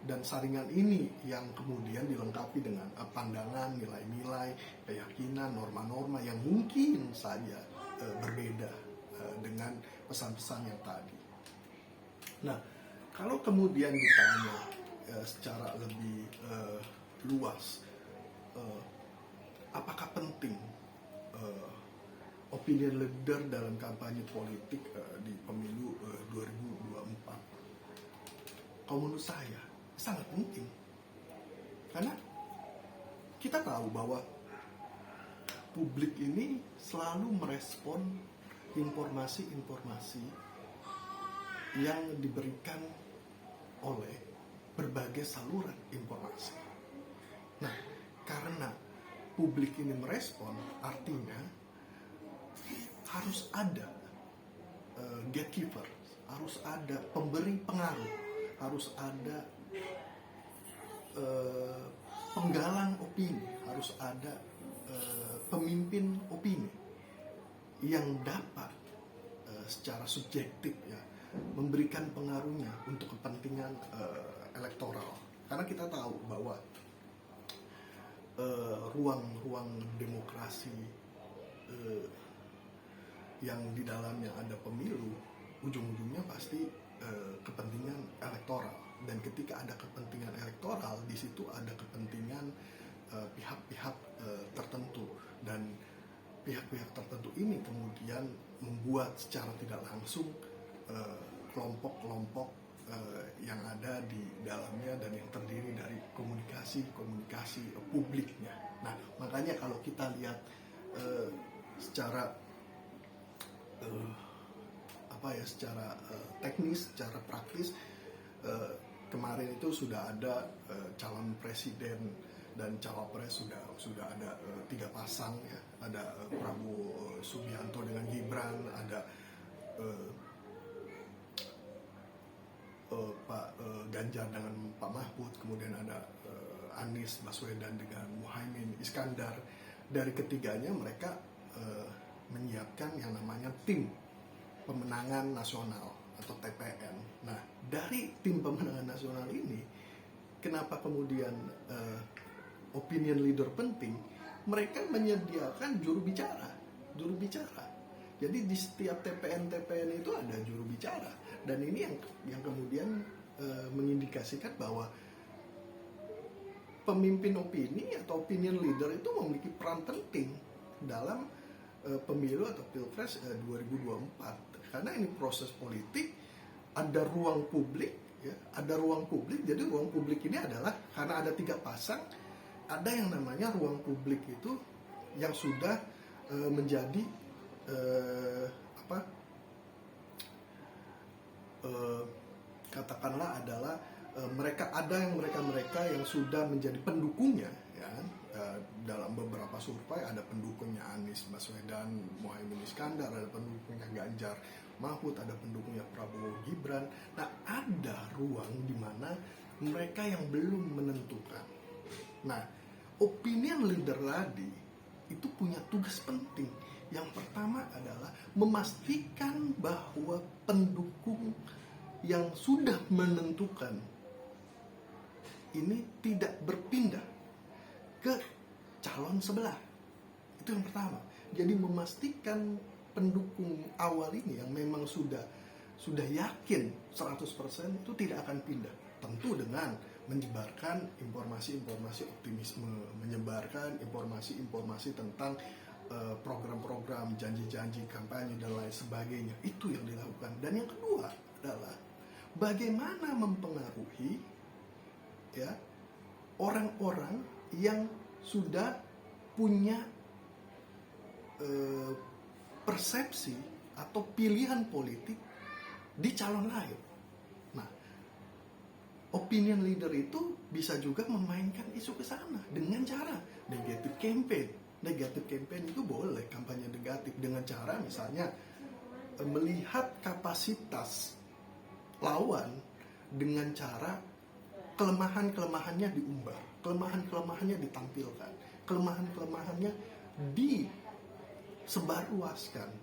Dan saringan ini yang kemudian dilengkapi dengan pandangan, nilai-nilai, keyakinan, norma-norma yang mungkin saja berbeda dengan pesan-pesan yang tadi. Nah, kalau kemudian ditanya secara lebih luas, apakah penting opinion leader dalam kampanye politik di pemilu 2024? Kalau menurut saya sangat penting, karena kita tahu bahwa publik ini selalu merespon informasi-informasi yang diberikan oleh berbagai saluran informasi. Nah, karena publik ini merespon, artinya harus ada gatekeeper, harus ada pemberi pengaruh, harus ada penggalang opini, harus ada pemimpin opini yang dapat secara subjektif ya memberikan pengaruhnya untuk kepentingan elektoral. Karena kita tahu bahwa ruang demokrasi yang di dalamnya ada pemilu, ujung-ujungnya pasti kepentingan elektoral. Dan ketika ada kepentingan elektoral, di situ ada kepentingan pihak-pihak tertentu, dan pihak-pihak tertentu ini kemudian membuat secara tidak langsung kelompok-kelompok yang ada di dalamnya dan yang terdiri dari komunikasi publiknya. Nah, makanya kalau kita lihat secara secara teknis, secara praktis, kemarin itu sudah ada calon presiden dan cawapres sudah ada 3 pasang ya. Ada Prabowo Subianto dengan Gibran, ada Pak Ganjar dengan Pak Mahfud, kemudian ada Anies Baswedan dengan Muhaimin Iskandar. Dari ketiganya mereka menyiapkan yang namanya tim pemenangan nasional atau TPN. Nah, dari tim pemenangan nasional ini, kenapa kemudian opinion leader penting? Mereka menyediakan juru bicara. Jadi di setiap TPN itu ada juru bicara, dan ini yang kemudian mengindikasikan bahwa pemimpin opini atau opinion leader itu memiliki peran penting dalam pemilu atau pilpres 2024. Karena ini proses politik, ada ruang publik, ya, ada ruang publik. Jadi ruang publik ini adalah karena ada 3 pasang, ada yang namanya ruang publik itu yang sudah menjadi katakanlah adalah mereka yang sudah menjadi pendukungnya, ya. Dalam beberapa survei ada pendukungnya Anies Baswedan, Muhaimin Iskandar, ada pendukungnya Ganjar Mahfud, ada pendukungnya Prabowo Gibran. Nah, ada ruang di mana mereka yang belum menentukan. Nah, opinion leader tadi itu punya tugas penting. Yang pertama adalah memastikan bahwa pendukung yang sudah menentukan ini tidak berpindah ke calon sebelah. Itu yang pertama. Jadi memastikan pendukung awal ini yang memang sudah yakin 100% itu tidak akan pindah. Tentu dengan menyebarkan informasi-informasi optimisme, menyebarkan informasi-informasi tentang program-program, janji-janji kampanye dan lain sebagainya. Itu yang dilakukan. Dan yang kedua adalah bagaimana mempengaruhi, ya, orang-orang yang sudah punya persepsi atau pilihan politik di calon lain. Nah, opinion leader itu bisa juga memainkan isu ke sana dengan cara negative campaign. Negative campaign itu boleh, kampanye negatif, dengan cara misalnya melihat kapasitas lawan dengan cara kelemahan-kelemahannya diumbar, kelemahan-kelemahannya ditampilkan, kelemahan-kelemahannya disebarluaskan,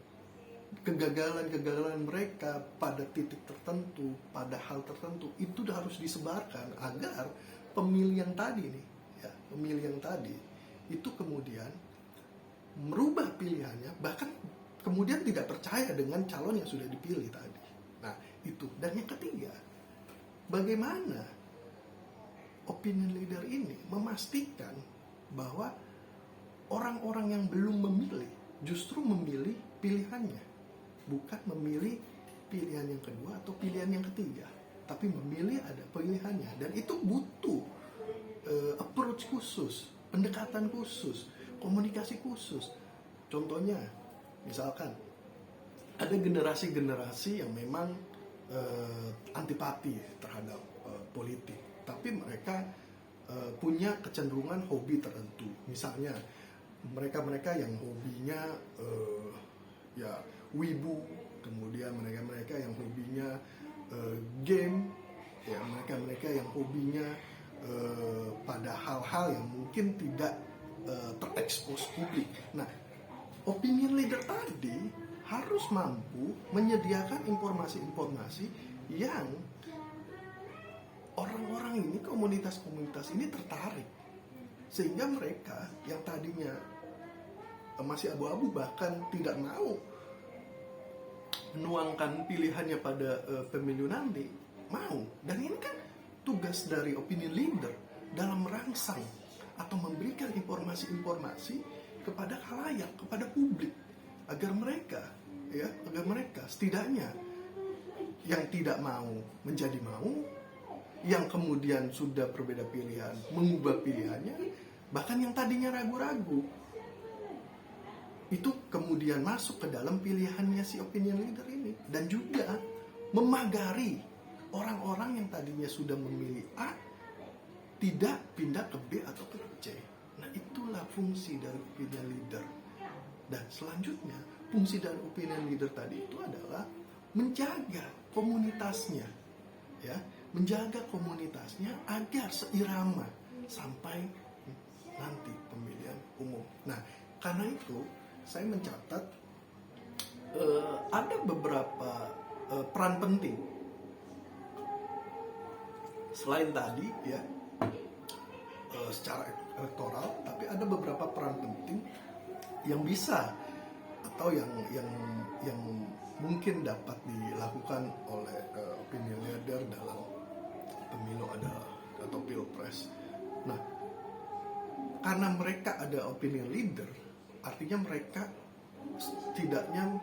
kegagalan-kegagalan mereka pada titik tertentu, pada hal tertentu itu harus disebarkan agar pemilih yang tadi nih, ya, pemilih yang tadi itu kemudian merubah pilihannya, bahkan kemudian tidak percaya dengan calon yang sudah dipilih tadi. Nah, itu. Dan yang ketiga, bagaimana opinion leader ini memastikan bahwa orang-orang yang belum memilih justru memilih pilihannya, bukan memilih pilihan yang kedua atau pilihan yang ketiga, tapi memilih ada pilihannya. Dan itu butuh approach khusus, pendekatan khusus, komunikasi khusus. Contohnya, misalkan ada generasi-generasi yang memang antipati terhadap politik, tapi mereka punya kecenderungan hobi tertentu. Misalnya mereka-mereka yang hobinya ya wibu, kemudian mereka-mereka yang hobinya game, ya mereka-mereka yang hobinya pada hal-hal yang mungkin tidak terekspos publik. Nah, opinion leader tadi harus mampu menyediakan informasi-informasi yang orang-orang ini, komunitas-komunitas ini tertarik, sehingga mereka yang tadinya masih abu-abu bahkan tidak mau menuangkan pilihannya pada pemilu nanti, mau. Dan ini kan tugas dari opinion leader dalam merangsang atau memberikan informasi-informasi kepada khalayak, kepada publik, agar mereka setidaknya yang tidak mau menjadi mau, yang kemudian sudah berbeda pilihan mengubah pilihannya, bahkan yang tadinya ragu-ragu itu kemudian masuk ke dalam pilihannya si opinion leader ini, dan juga memagari orang-orang yang tadinya sudah memilih A tidak pindah ke B atau ke C. Nah, itulah fungsi dari opinion leader. Dan selanjutnya, fungsi dari opinion leader tadi itu adalah menjaga komunitasnya, ya, menjaga komunitasnya agar seirama sampai nanti pemilihan umum. Nah, karena itu saya mencatat ada beberapa peran penting selain tadi, ya, secara elektoral, tapi ada beberapa peran penting yang bisa atau yang mungkin dapat dilakukan oleh opinion leader dalam pemilu atau pilpres. Nah, karena mereka ada opinion leader, artinya mereka setidaknya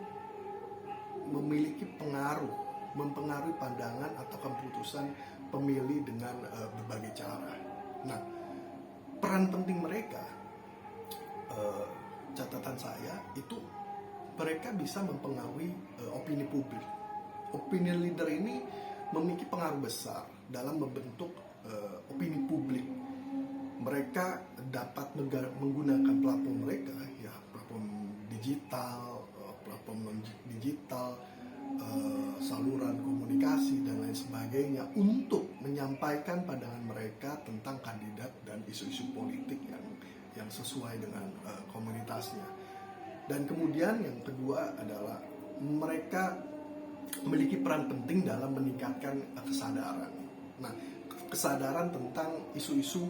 memiliki mempengaruhi pandangan atau keputusan pemilih dengan berbagai cara. Nah, peran penting mereka, catatan saya itu, mereka bisa mempengaruhi opini publik. Opinion leader ini memiliki pengaruh besar dalam membentuk opini publik. Mereka dapat menggunakan platform mereka, ya platform digital, saluran komunikasi dan lain sebagainya untuk menyampaikan pandangan mereka tentang kandidat dan isu-isu politik yang sesuai dengan komunitasnya. Dan kemudian yang kedua adalah mereka memiliki peran penting dalam meningkatkan kesadaran. Nah, kesadaran tentang isu-isu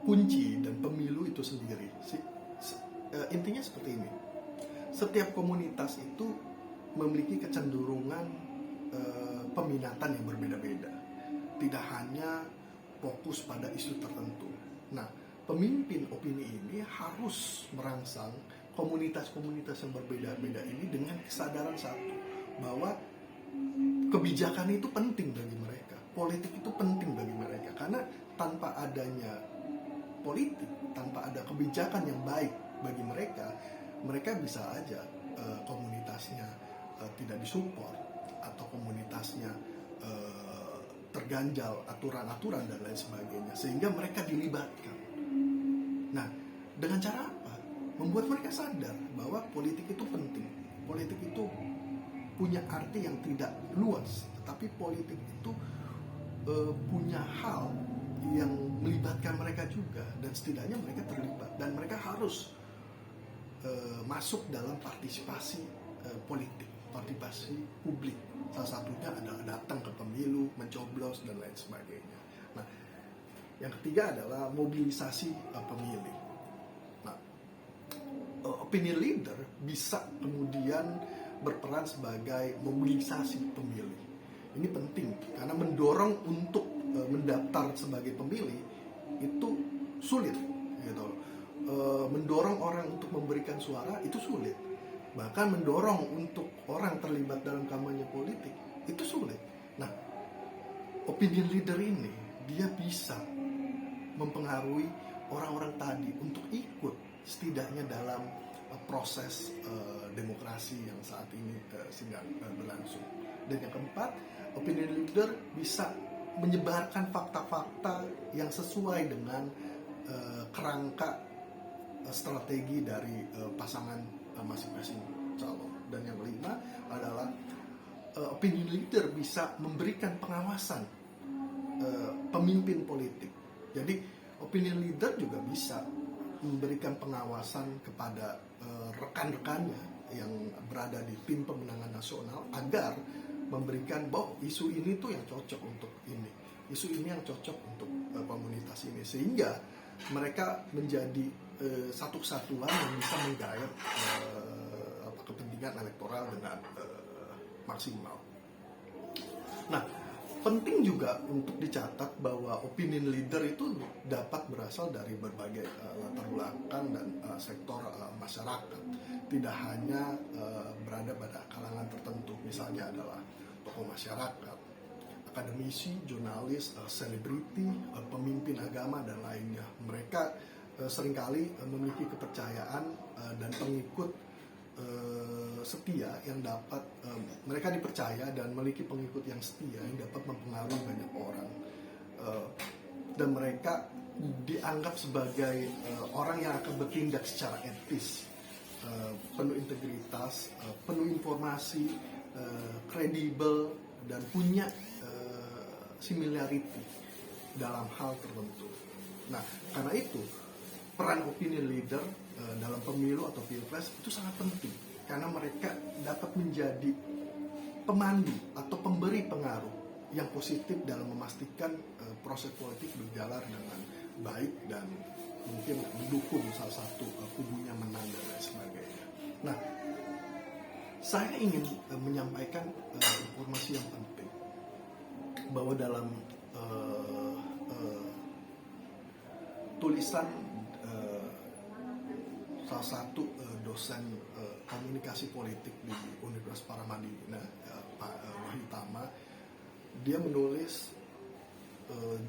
kunci dan pemilu itu sendiri. Intinya seperti ini. Setiap komunitas itu memiliki kecenderungan peminatan yang berbeda-beda. Tidak hanya fokus pada isu tertentu. Nah, pemimpin opini ini harus merangsang komunitas-komunitas yang berbeda-beda ini dengan kesadaran satu, bahwa kebijakan itu penting bagi mereka, politik itu penting bagi mereka, karena tanpa adanya politik, tanpa ada kebijakan yang baik bagi mereka, mereka bisa aja komunitasnya tidak disupport atau komunitasnya terganjal aturan-aturan dan lain sebagainya, sehingga mereka dilibatkan. Nah, dengan cara apa? Membuat mereka sadar bahwa politik itu penting, politik itu punya arti yang tidak luas, tetapi politik itu punya hal yang melibatkan mereka juga, dan setidaknya mereka terlibat dan mereka harus masuk dalam partisipasi politik, partisipasi publik. Salah satunya adalah datang ke pemilu, mencoblos dan lain sebagainya. Nah, yang ketiga adalah mobilisasi pemilih. Nah, opinion leader bisa kemudian berperan sebagai mobilisasi pemilih. Ini penting karena mendorong untuk mendaftar sebagai pemilih itu sulit, gitu. Mendorong orang untuk memberikan suara itu sulit. Bahkan mendorong untuk orang terlibat dalam kampanye politik itu sulit. Nah, opinion leader ini dia bisa mempengaruhi orang-orang tadi untuk ikut setidaknya dalam proses demokrasi yang saat ini sedang berlangsung. Dan yang keempat, opinion leader bisa menyebarkan fakta-fakta yang sesuai dengan kerangka strategi dari pasangan masing-masing calon. Dan yang kelima adalah opinion leader bisa memberikan pengawasan pemimpin politik. Jadi opinion leader juga bisa memberikan pengawasan kepada rekan-rekannya yang berada di tim pemenangan nasional agar memberikan bahwa isu ini tuh yang cocok untuk ini, isu ini yang cocok untuk komunitas ini, sehingga mereka menjadi satu kesatuan yang bisa menggayat kepentingan elektoral dengan maksimal. Nah, penting juga untuk dicatat bahwa opinion leader itu dapat berasal dari berbagai latar belakang dan sektor masyarakat. Tidak hanya berada pada kalangan tertentu, misalnya adalah tokoh masyarakat, akademisi, jurnalis, selebriti, pemimpin agama, dan lainnya. Mereka seringkali memiliki kepercayaan dan pengikut setia yang dapat mereka dipercaya dan memiliki pengikut yang setia yang dapat mempengaruhi banyak orang, dan mereka dianggap sebagai orang yang akan bertindak secara etis, penuh integritas, penuh informasi, kredibel, dan punya similarity dalam hal tertentu. Nah, karena itu peran opinion leader dalam pemilu atau pilpres itu sangat penting, karena mereka dapat menjadi pemandu atau pemberi pengaruh yang positif dalam memastikan proses politik berjalan dengan baik dan mungkin mendukung salah satu kubunya menang dan lain sebagainya. Nah, saya ingin menyampaikan informasi yang penting, bahwa dalam tulisan salah satu dosen komunikasi politik di Universitas Paramadina, Pak Wahyu Tama, dia menulis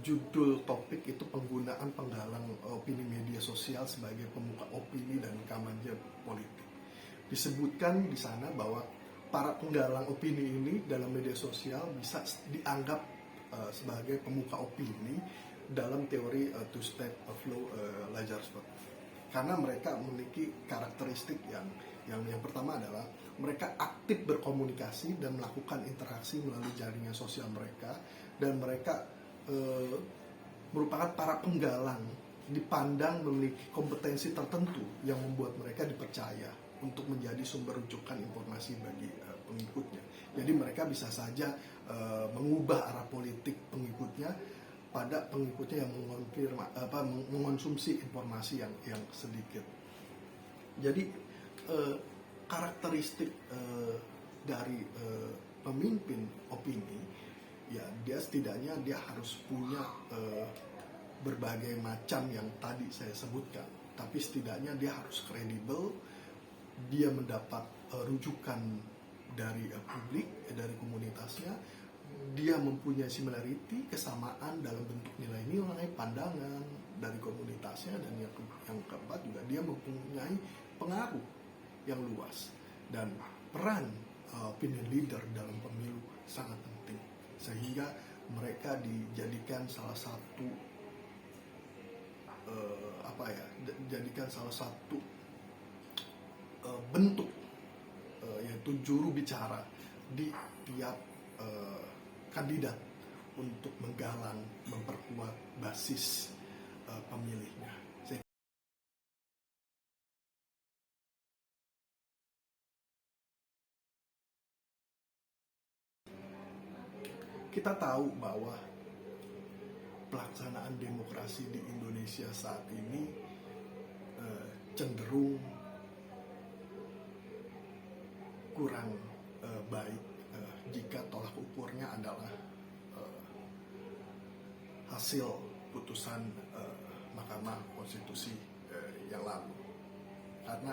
judul topik itu penggunaan penggalang opini media sosial sebagai pemuka opini dan kampanye politik. Disebutkan di sana bahwa para penggalang opini ini dalam media sosial bisa dianggap sebagai pemuka opini dalam teori two-step flow Lazarsford. Karena mereka memiliki karakteristik yang pertama adalah mereka aktif berkomunikasi dan melakukan interaksi melalui jaringan sosial mereka, dan mereka merupakan para penggalang, dipandang memiliki kompetensi tertentu yang membuat mereka dipercaya untuk menjadi sumber rujukan informasi bagi pengikutnya. Jadi mereka bisa saja mengubah arah politik pengikutnya pada pengikutnya yang mengonsumsi informasi yang sedikit. Jadi karakteristik dari pemimpin opini, ya dia setidaknya dia harus punya berbagai macam yang tadi saya sebutkan, tapi setidaknya dia harus kredibel, dia mendapat rujukan dari publik, dari komunitasnya, dia mempunyai similarity, kesamaan dalam bentuk nilai-nilai, pandangan dari komunitasnya, dan yang keempat juga dia mempunyai pengaruh yang luas, dan peran opinion leader dalam pemilu sangat penting, sehingga mereka dijadikan salah satu bentuk yaitu juru bicara di tiap kandidat untuk menggalang, memperkuat basis pemilihnya. Kita tahu bahwa pelaksanaan demokrasi di Indonesia saat ini cenderung kurang baik jika tolak ukurnya adalah hasil putusan Mahkamah Konstitusi yang lalu. Karena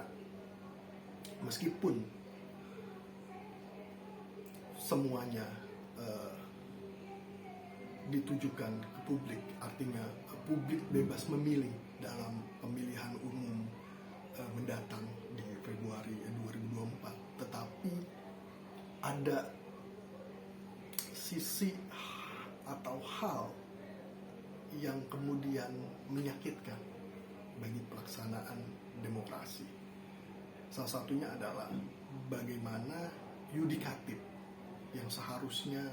meskipun semuanya ditujukan ke publik, artinya publik bebas memilih dalam pemilihan umum mendatang di Februari 2024, tetapi ada sisi atau hal yang kemudian menyakitkan bagi pelaksanaan demokrasi. Salah satunya adalah bagaimana yudikatif yang seharusnya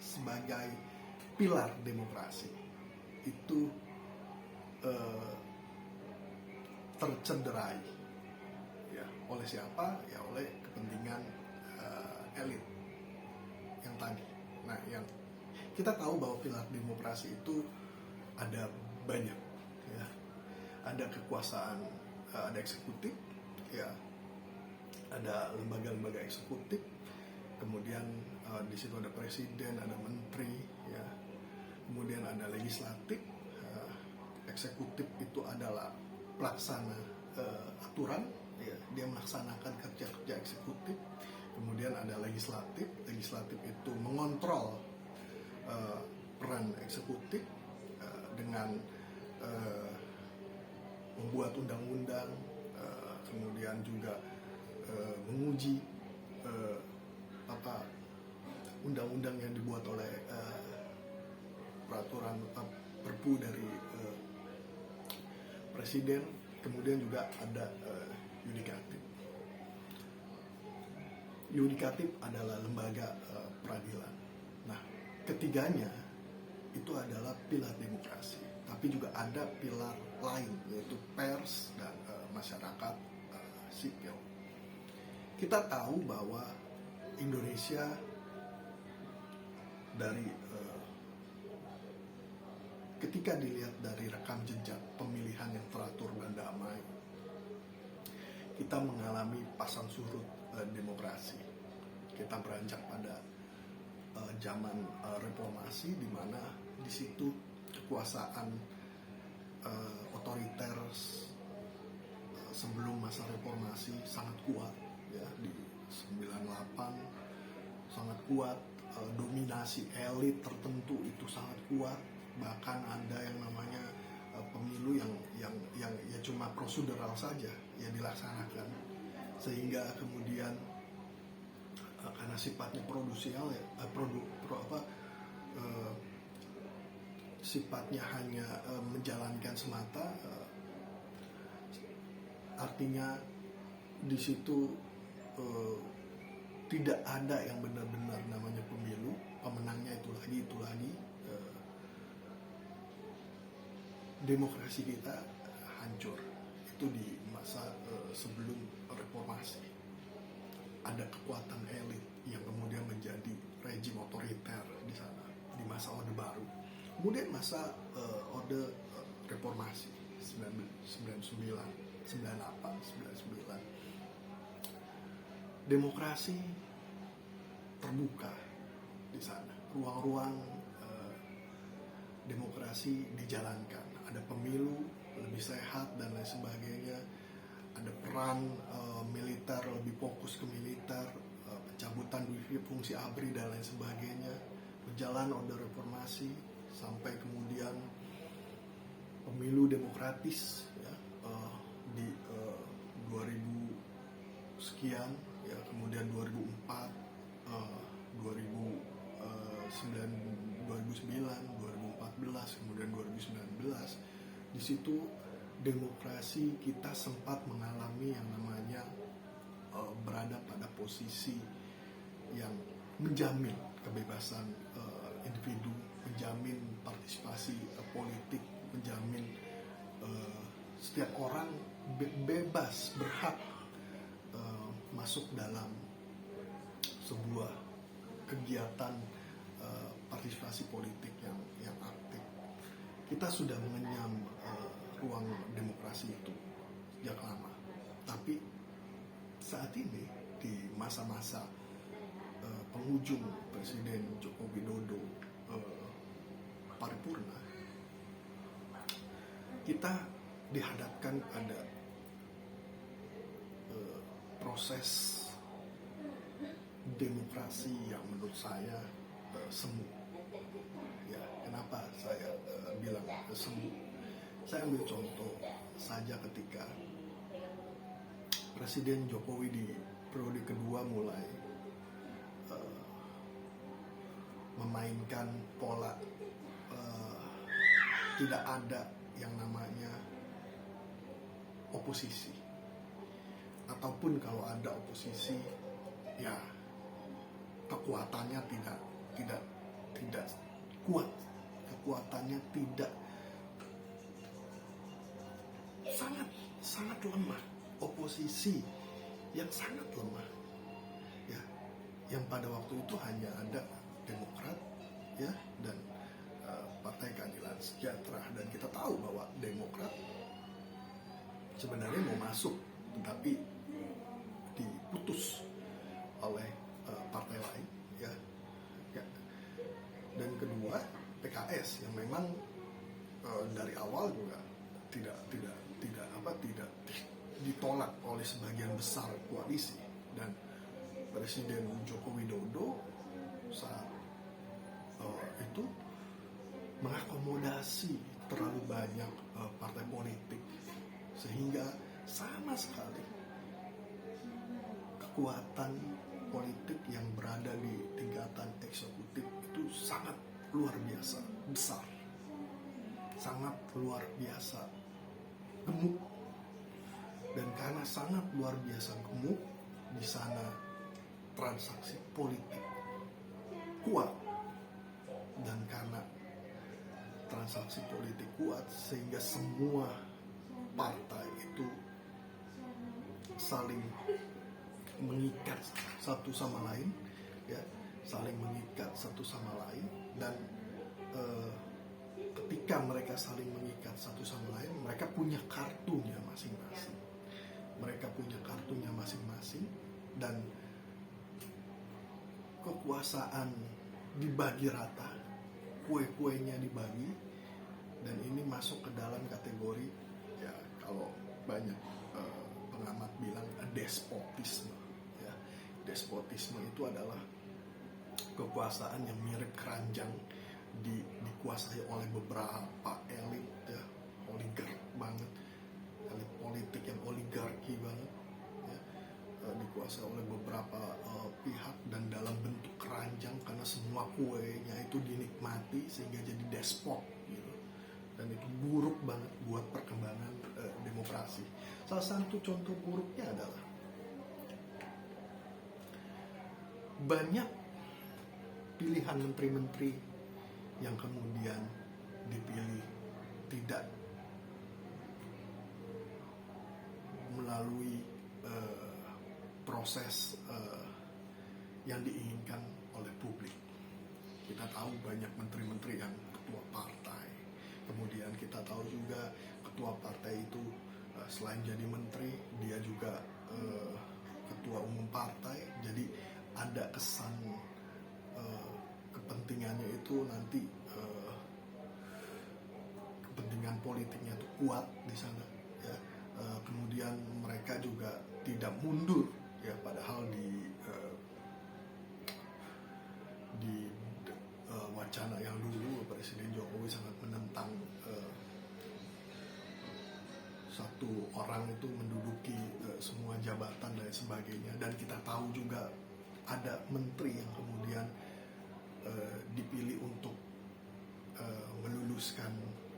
sebagai pilar demokrasi itu tercederai, ya, oleh siapa? Ya oleh kepentingan elit yang tadi. Nah, yang kita tahu bahwa pilar demokrasi itu ada banyak, ya, ada kekuasaan, ada eksekutif, ya, ada lembaga-lembaga eksekutif, kemudian di situ ada presiden, ada menteri, ya, kemudian ada legislatif, eksekutif itu adalah pelaksana aturan, ya, dia melaksanakan kerja-kerja eksekutif, kemudian ada legislatif, legislatif itu mengontrol peran eksekutif dengan membuat undang-undang, kemudian juga menguji undang-undang yang dibuat oleh peraturan perpu dari presiden, kemudian juga ada yudikatif. Yudikatif adalah lembaga peradilan. Nah, ketiganya itu adalah pilar demokrasi, tapi juga ada pilar lain, yaitu pers dan masyarakat sipil. Kita tahu bahwa Indonesia dari ketika dilihat dari rekam jejak pemilihan yang teratur dan damai, kita mengalami pasang surut demokrasi. Kita beranjak pada zaman reformasi, di mana di situ kekuasaan otoriter sebelum masa reformasi sangat kuat, ya, di 98 sangat kuat, dominasi elit tertentu itu sangat kuat, bahkan ada yang namanya pemilu yang ya cuma prosedural saja yang dilaksanakan, sehingga kemudian karena sifatnya produksial ya, sifatnya hanya menjalankan semata, artinya di situ tidak ada yang benar-benar namanya pemilu, pemenangnya itu lagi demokrasi kita hancur. Itu di masa sebelum reformasi. Ada kekuatan elit yang kemudian menjadi rejim otoriter di sana di masa Orde Baru. Kemudian masa Orde Reformasi 99, 98, 99. Demokrasi terbuka di sana. Ruang-ruang demokrasi dijalankan. Ada pemilu lebih sehat dan lain sebagainya. Ada peran militer, lebih fokus ke militer, pencabutan fungsi ABRI dan lain sebagainya. Berjalan Orde Reformasi sampai kemudian pemilu demokratis ya, di 2000 sekian ya, kemudian 2004, 2009, 2014, kemudian 2019. Di situ demokrasi kita sempat mengalami yang namanya berada pada posisi yang menjamin kebebasan individu, menjamin partisipasi politik, menjamin setiap orang bebas, berhak masuk dalam sebuah kegiatan partisipasi politik yang aktif. Kita sudah mengenyam ruang demokrasi itu sejak lama. Tapi saat ini di masa-masa penghujung Presiden Joko Widodo paripurna, kita dihadapkan pada proses demokrasi yang menurut saya semu. Ya, kenapa saya bilang semu? Saya ambil contoh saja ketika Presiden Jokowi di periode kedua mulai memainkan pola tidak ada yang namanya oposisi, ataupun kalau ada oposisi ya kekuatannya tidak kuat, kekuatannya tidak, sangat lemah, oposisi yang sangat lemah ya, yang pada waktu itu hanya ada Demokrat ya dan Partai Keadilan Sejahtera. Dan kita tahu bahwa Demokrat sebenarnya mau masuk tetapi diputus oleh partai lain ya. Dan kedua PKS yang memang dari awal juga tidak ditolak oleh sebagian besar koalisi, dan Presiden Joko Widodo saat itu mengakomodasi terlalu banyak partai politik sehingga sama sekali kekuatan politik yang berada di tingkatan eksekutif itu sangat luar biasa besar, sangat luar biasa gemuk. Dan karena sangat luar biasa gemuk, di sana transaksi politik kuat, dan karena transaksi politik kuat sehingga semua partai itu saling mengikat satu sama lain ya, saling mengikat satu sama lain. Dan ketika mereka saling mengikat satu sama lain, mereka punya kartunya masing-masing, dan kekuasaan dibagi rata, kue-kuenya dibagi, dan ini masuk ke dalam kategori ya, kalau banyak pengamat bilang despotisme ya. Despotisme itu adalah kekuasaan yang mirip keranjang dikuasai oleh beberapa elit ya, oligark banget, elit politik yang oligarki banget ya, dikuasai oleh beberapa pihak dan dalam bentuk keranjang karena semua kuenya itu dinikmati sehingga jadi despot gitu. Dan itu buruk banget buat perkembangan demokrasi. Salah satu contoh buruknya adalah banyak pilihan menteri-menteri yang kemudian dipilih tidak melalui proses yang diinginkan oleh publik. Kita tahu banyak menteri-menteri yang ketua partai. Kemudian kita tahu juga ketua partai itu selain jadi menteri, dia juga ketua umum partai. Jadi ada kesan kepentingannya itu nanti kepentingan politiknya itu kuat di sana. Ya. Kemudian mereka juga tidak mundur, ya, padahal di wacana yang dulu Presiden Jokowi sangat menentang satu orang itu menduduki semua jabatan dan sebagainya. Dan kita tahu juga ada menteri yang kemudian dipilih untuk meluluskan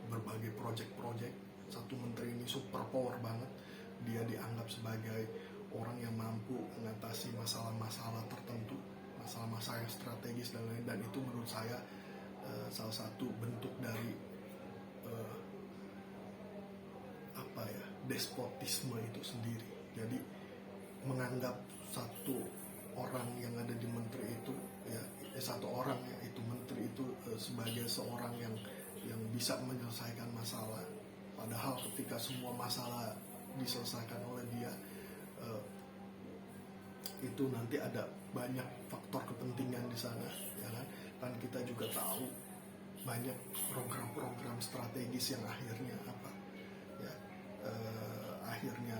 berbagai proyek-proyek. Satu menteri ini super power banget, dia dianggap sebagai orang yang mampu mengatasi masalah-masalah tertentu, masalah-masalah yang strategis dan lain. Dan itu menurut saya salah satu bentuk dari despotisme itu sendiri. Jadi menganggap satu orang yang ada di menteri itu, ya, satu orang ya itu menteri itu sebagai seorang yang bisa menyelesaikan masalah. Padahal ketika semua masalah diselesaikan oleh dia, itu nanti ada banyak faktor kepentingan di sana, ya kan? Dan kita juga tahu banyak program-program strategis yang akhirnya akhirnya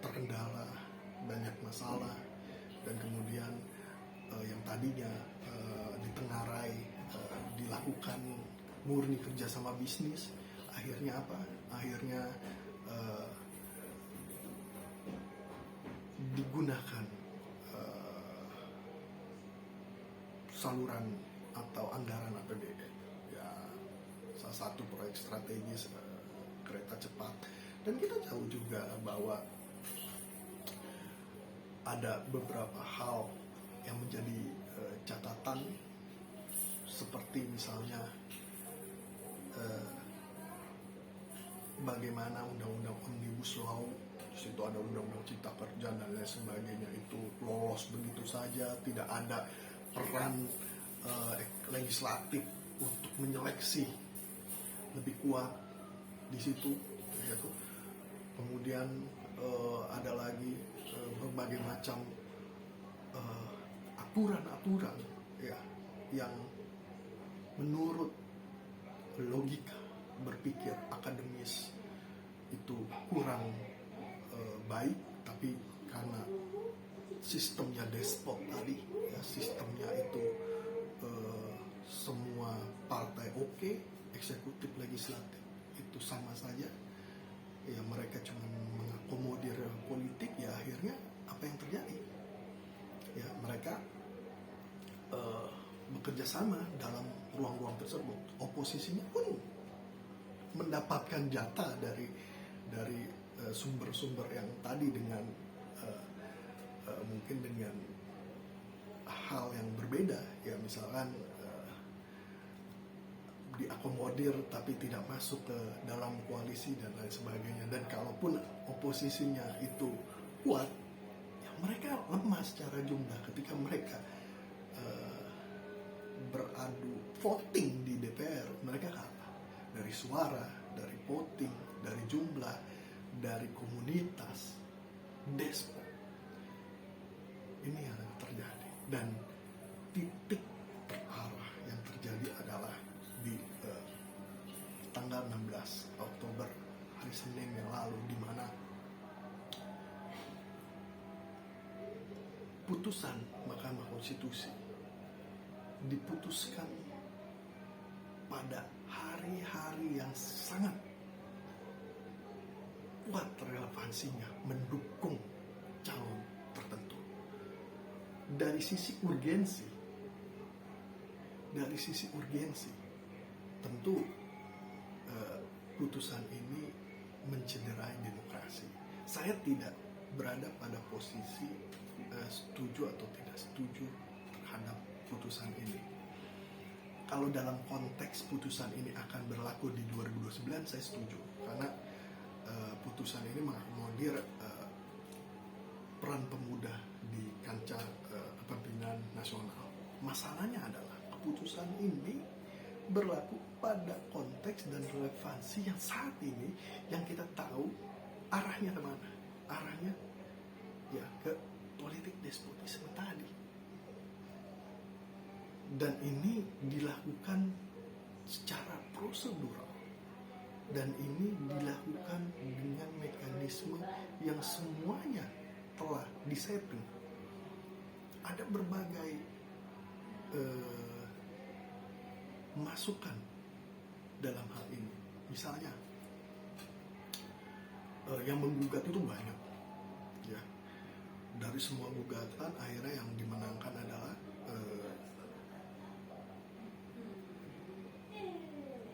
terkendala, banyak masalah, dan kemudian yang tadinya ditengarai dilakukan murni kerjasama bisnis, akhirnya akhirnya digunakan saluran atau anggaran APBD. Ya, salah satu proyek strategis kereta cepat. Dan kita tahu juga bahwa ada beberapa hal yang menjadi catatan, seperti misalnya bagaimana undang-undang Omnibus Law, situ ada undang-undang Cipta Kerja dan lain sebagainya, itu lolos begitu saja, tidak ada peran legislatif untuk menyeleksi lebih kuat di situ, yaitu. Kemudian ada lagi berbagai macam aturan-aturan, ya, yang menurut logika berpikir akademis itu kurang baik, tapi karena sistemnya despot tadi, ya, sistemnya itu semua partai oke, eksekutif legislatif itu sama saja, ya, mereka cuma mengakomodir politik, ya, akhirnya apa yang terjadi, ya, mereka bekerja sama dalam ruang-ruang tersebut. Oposisinya pun mendapatkan jatah dari sumber-sumber yang tadi dengan mungkin dengan hal yang berbeda, ya, misalkan diakomodir tapi tidak masuk ke dalam koalisi dan lain sebagainya. Dan kalaupun oposisinya itu kuat, ya, mereka lemah secara jumlah ketika mereka beradu voting di DPR. Mereka kalah dari suara, dari voting, dari jumlah, dari komunitas, despot. Ini yang terjadi, dan titik terarah yang terjadi adalah di tanggal 16 Oktober, hari Senin yang lalu, di mana putusan Mahkamah Konstitusi diputuskan pada hari-hari yang sangat kuat relevansinya mendukung calon tertentu. dari sisi urgensi, tentu putusan ini mencederai demokrasi. Saya tidak berada pada posisi setuju atau tidak setuju terhadap putusan ini. Kalau dalam konteks putusan ini akan berlaku di 2029, saya setuju, karena putusan ini mengakomodir peran pemuda di kancah kepemimpinan nasional. Masalahnya adalah keputusan ini berlaku pada konteks dan relevansi yang saat ini yang kita tahu arahnya kemana? Arahnya ya ke politik despotisme tadi. Dan ini dilakukan secara prosedural, dan ini dilakukan dengan mekanisme yang semuanya telah disetting. Ada berbagai masukan dalam hal ini. Misalnya yang menggugat itu banyak, ya. Dari semua gugatan akhirnya yang dimenangkan adalah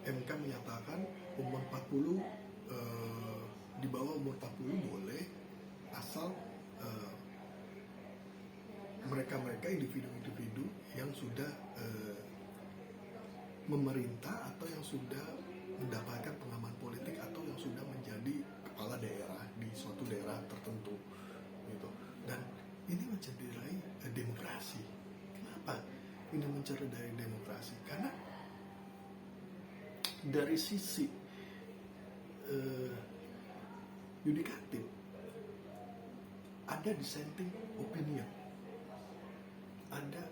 MK menyatakan umur 40 di bawah umur 40 boleh, asal mereka individu-individu yang sudah memerintah atau yang sudah mendapatkan pengalaman politik atau yang sudah menjadi kepala daerah di suatu daerah tertentu gitu. Dan ini mencederai demokrasi. Kenapa ini mencederai demokrasi? Karena dari sisi yudikatif ada dissenting opinion, ada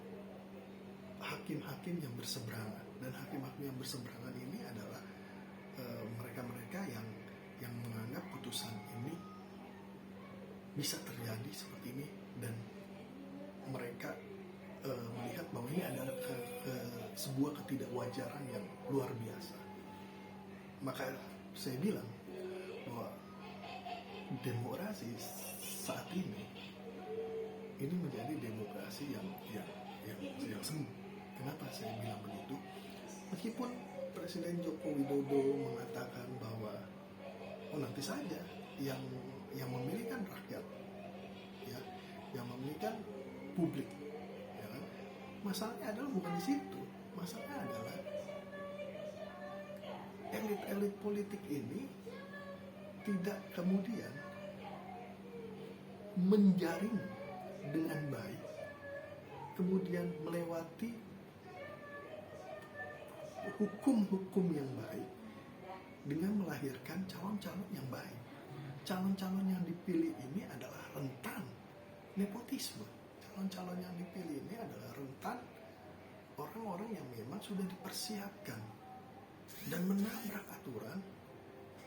hakim-hakim yang berseberangan, dan hakim-hakim yang berseberangan ini adalah mereka-mereka yang menganggap putusan ini bisa terjadi seperti ini, dan mereka melihat bahwa ini adalah sebuah ketidakwajaran yang luar biasa. Maka saya bilang bahwa demokrasi saat ini menjadi demokrasi yang semu. Kenapa saya bilang begitu? Meskipun Presiden Joko Widodo mengatakan bahwa nanti saja yang memilih kan rakyat, ya, yang memilih kan publik, ya kan? Masalahnya adalah bukan di situ. Masalahnya adalah elit-elit politik ini tidak kemudian menjaring dengan baik, kemudian melewati hukum-hukum yang baik dengan melahirkan calon-calon yang baik. Calon-calon yang dipilih ini adalah rentan nepotisme. Calon-calon yang dipilih ini adalah rentan orang-orang yang memang sudah dipersiapkan dan menabrak aturan.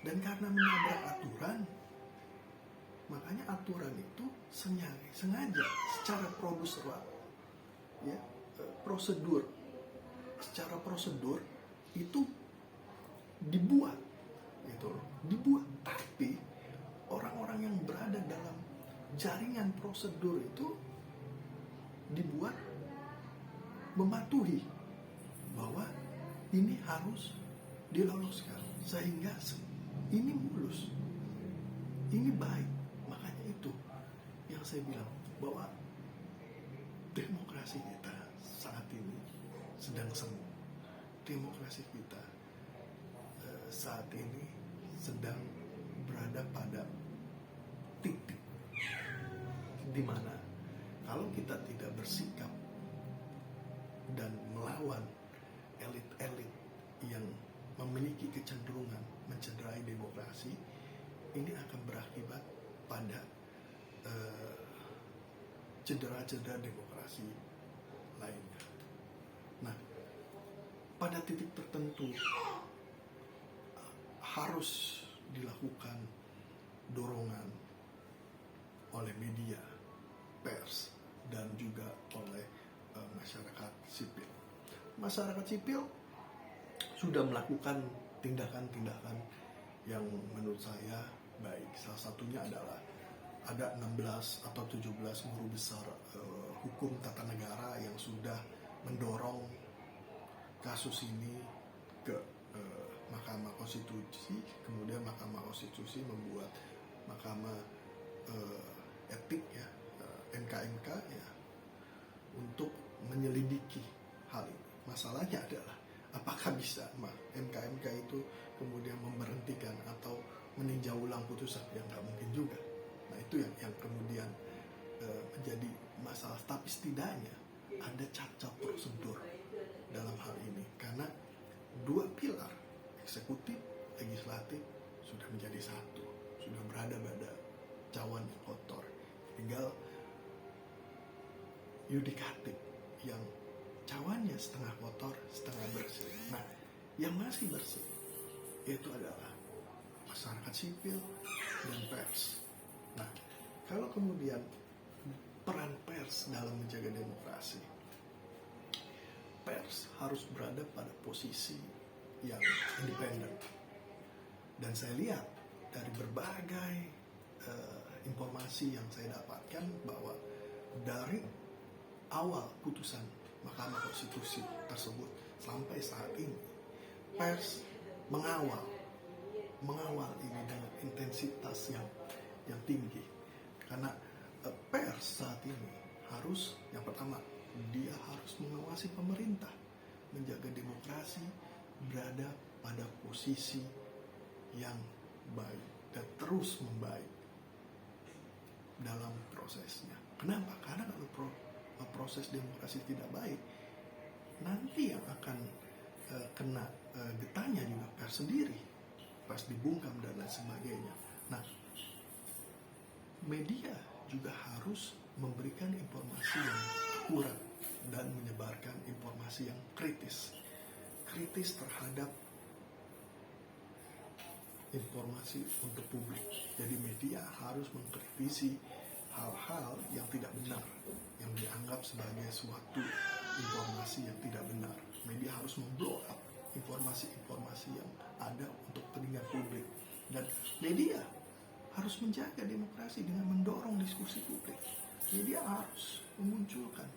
Dan karena menabrak aturan, makanya aturan itu sengaja secara secara prosedur itu dibuat, gitu, tapi orang-orang yang berada dalam jaringan prosedur itu dibuat mematuhi bahwa ini harus diloloskan sehingga ini mulus, ini baik. Makanya itu yang saya bilang bahwa demokrasi kita saat ini sedang semu. Demokrasi kita saat ini sedang berada pada titik di mana kalau kita tidak bersikap dan melawan elit-elit yang memiliki kecenderungan mencederai demokrasi, ini akan berakibat pada cedera-cedera demokrasi lainnya. Nah, pada titik tertentu harus dilakukan dorongan oleh media, pers, dan juga oleh masyarakat sipil. Masyarakat sipil sudah melakukan tindakan-tindakan yang menurut saya baik. Salah satunya adalah ada 16 atau 17 guru besar hukum tata negara yang sudah mendorong kasus ini ke Mahkamah Konstitusi. Kemudian Mahkamah Konstitusi membuat Mahkamah Etik ya, MKMK ya, untuk menyelidiki hal ini. Masalahnya adalah apakah bisa MKMK itu kemudian memberhentikan atau meninjau ulang putusan? Yang nggak mungkin juga. Nah itu yang kemudian menjadi masalah. Tapi setidaknya ada cacat prosedur dalam hal ini, karena dua pilar eksekutif, legislatif sudah menjadi satu, sudah berada pada cawan yang kotor. Tinggal yudikatif yang cawannya setengah kotor, setengah bersih. Nah, yang masih bersih itu adalah masyarakat sipil dan pers. Nah, kalau kemudian peran pers dalam menjaga demokrasi, pers harus berada pada posisi yang independen. Dan saya lihat dari berbagai informasi yang saya dapatkan bahwa dari awal putusan Mahkamah Konstitusi tersebut sampai saat ini, pers mengawal ini dengan intensitas yang tinggi. Karena pers saat ini harus, yang pertama, dia harus mengawasi pemerintah, menjaga demokrasi berada pada posisi yang baik dan terus membaik dalam prosesnya. Kenapa? Karena kalau proses demokrasi tidak baik, nanti yang akan kena getahnya juga pers sendiri, pers dibungkam dan lain sebagainya. Nah, media juga harus memberikan informasi yang akurat dan menyebarkan informasi yang kritis terhadap informasi untuk publik. Jadi media harus mengkritisi hal-hal yang tidak benar, yang dianggap sebagai suatu informasi yang tidak benar. Media harus memblow up informasi-informasi yang ada untuk kepentingan publik. Dan media harus menjaga demokrasi dengan mendorong diskusi publik. Media harus memunculkan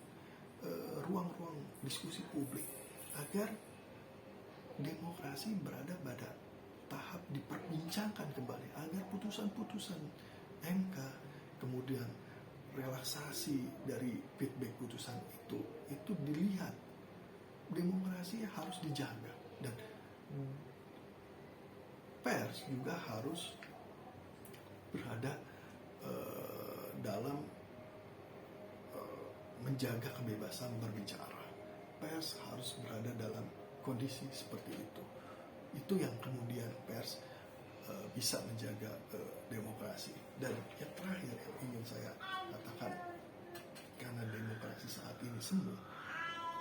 ruang-ruang diskusi publik agar demokrasi berada pada tahap diperbincangkan kembali, agar putusan-putusan MK, kemudian relaksasi dari feedback putusan itu dilihat. Demokrasi harus dijaga, dan pers juga harus berada dalam menjaga kebebasan berbicara. Pers harus berada dalam kondisi seperti itu. Itu yang kemudian pers bisa menjaga demokrasi. Dan yang terakhir yang ingin saya katakan, karena demokrasi saat ini semu,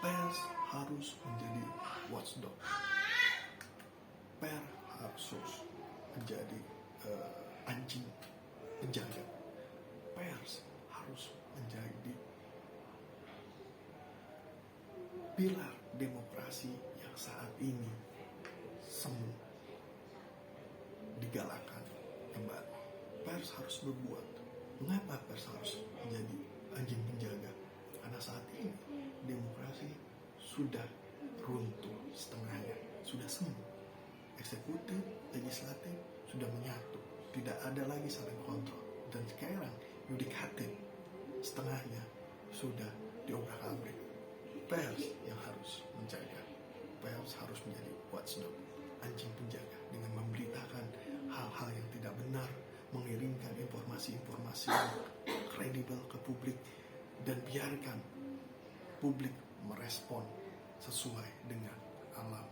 pers harus menjadi watchdog. Pers harus menjadi anjing penjaga. Pers harus menjadi pilar demokrasi yang saat ini semu digalakan kembali. Pers harus berbuat. Mengapa pers harus menjadi anjing penjaga? Karena saat ini demokrasi sudah runtuh setengahnya, sudah semu. Eksekutif, legislatif sudah menyatu, tidak ada lagi saling kontrol. Dan sekarang yudikatif setengahnya sudah diobrak-abrik. Pers yang harus menjaga. Pers harus menjadi watchdog, anjing penjaga, dengan memberitakan hal-hal yang tidak benar, mengirimkan informasi-informasi yang kredibel ke publik, dan biarkan publik merespon sesuai dengan alam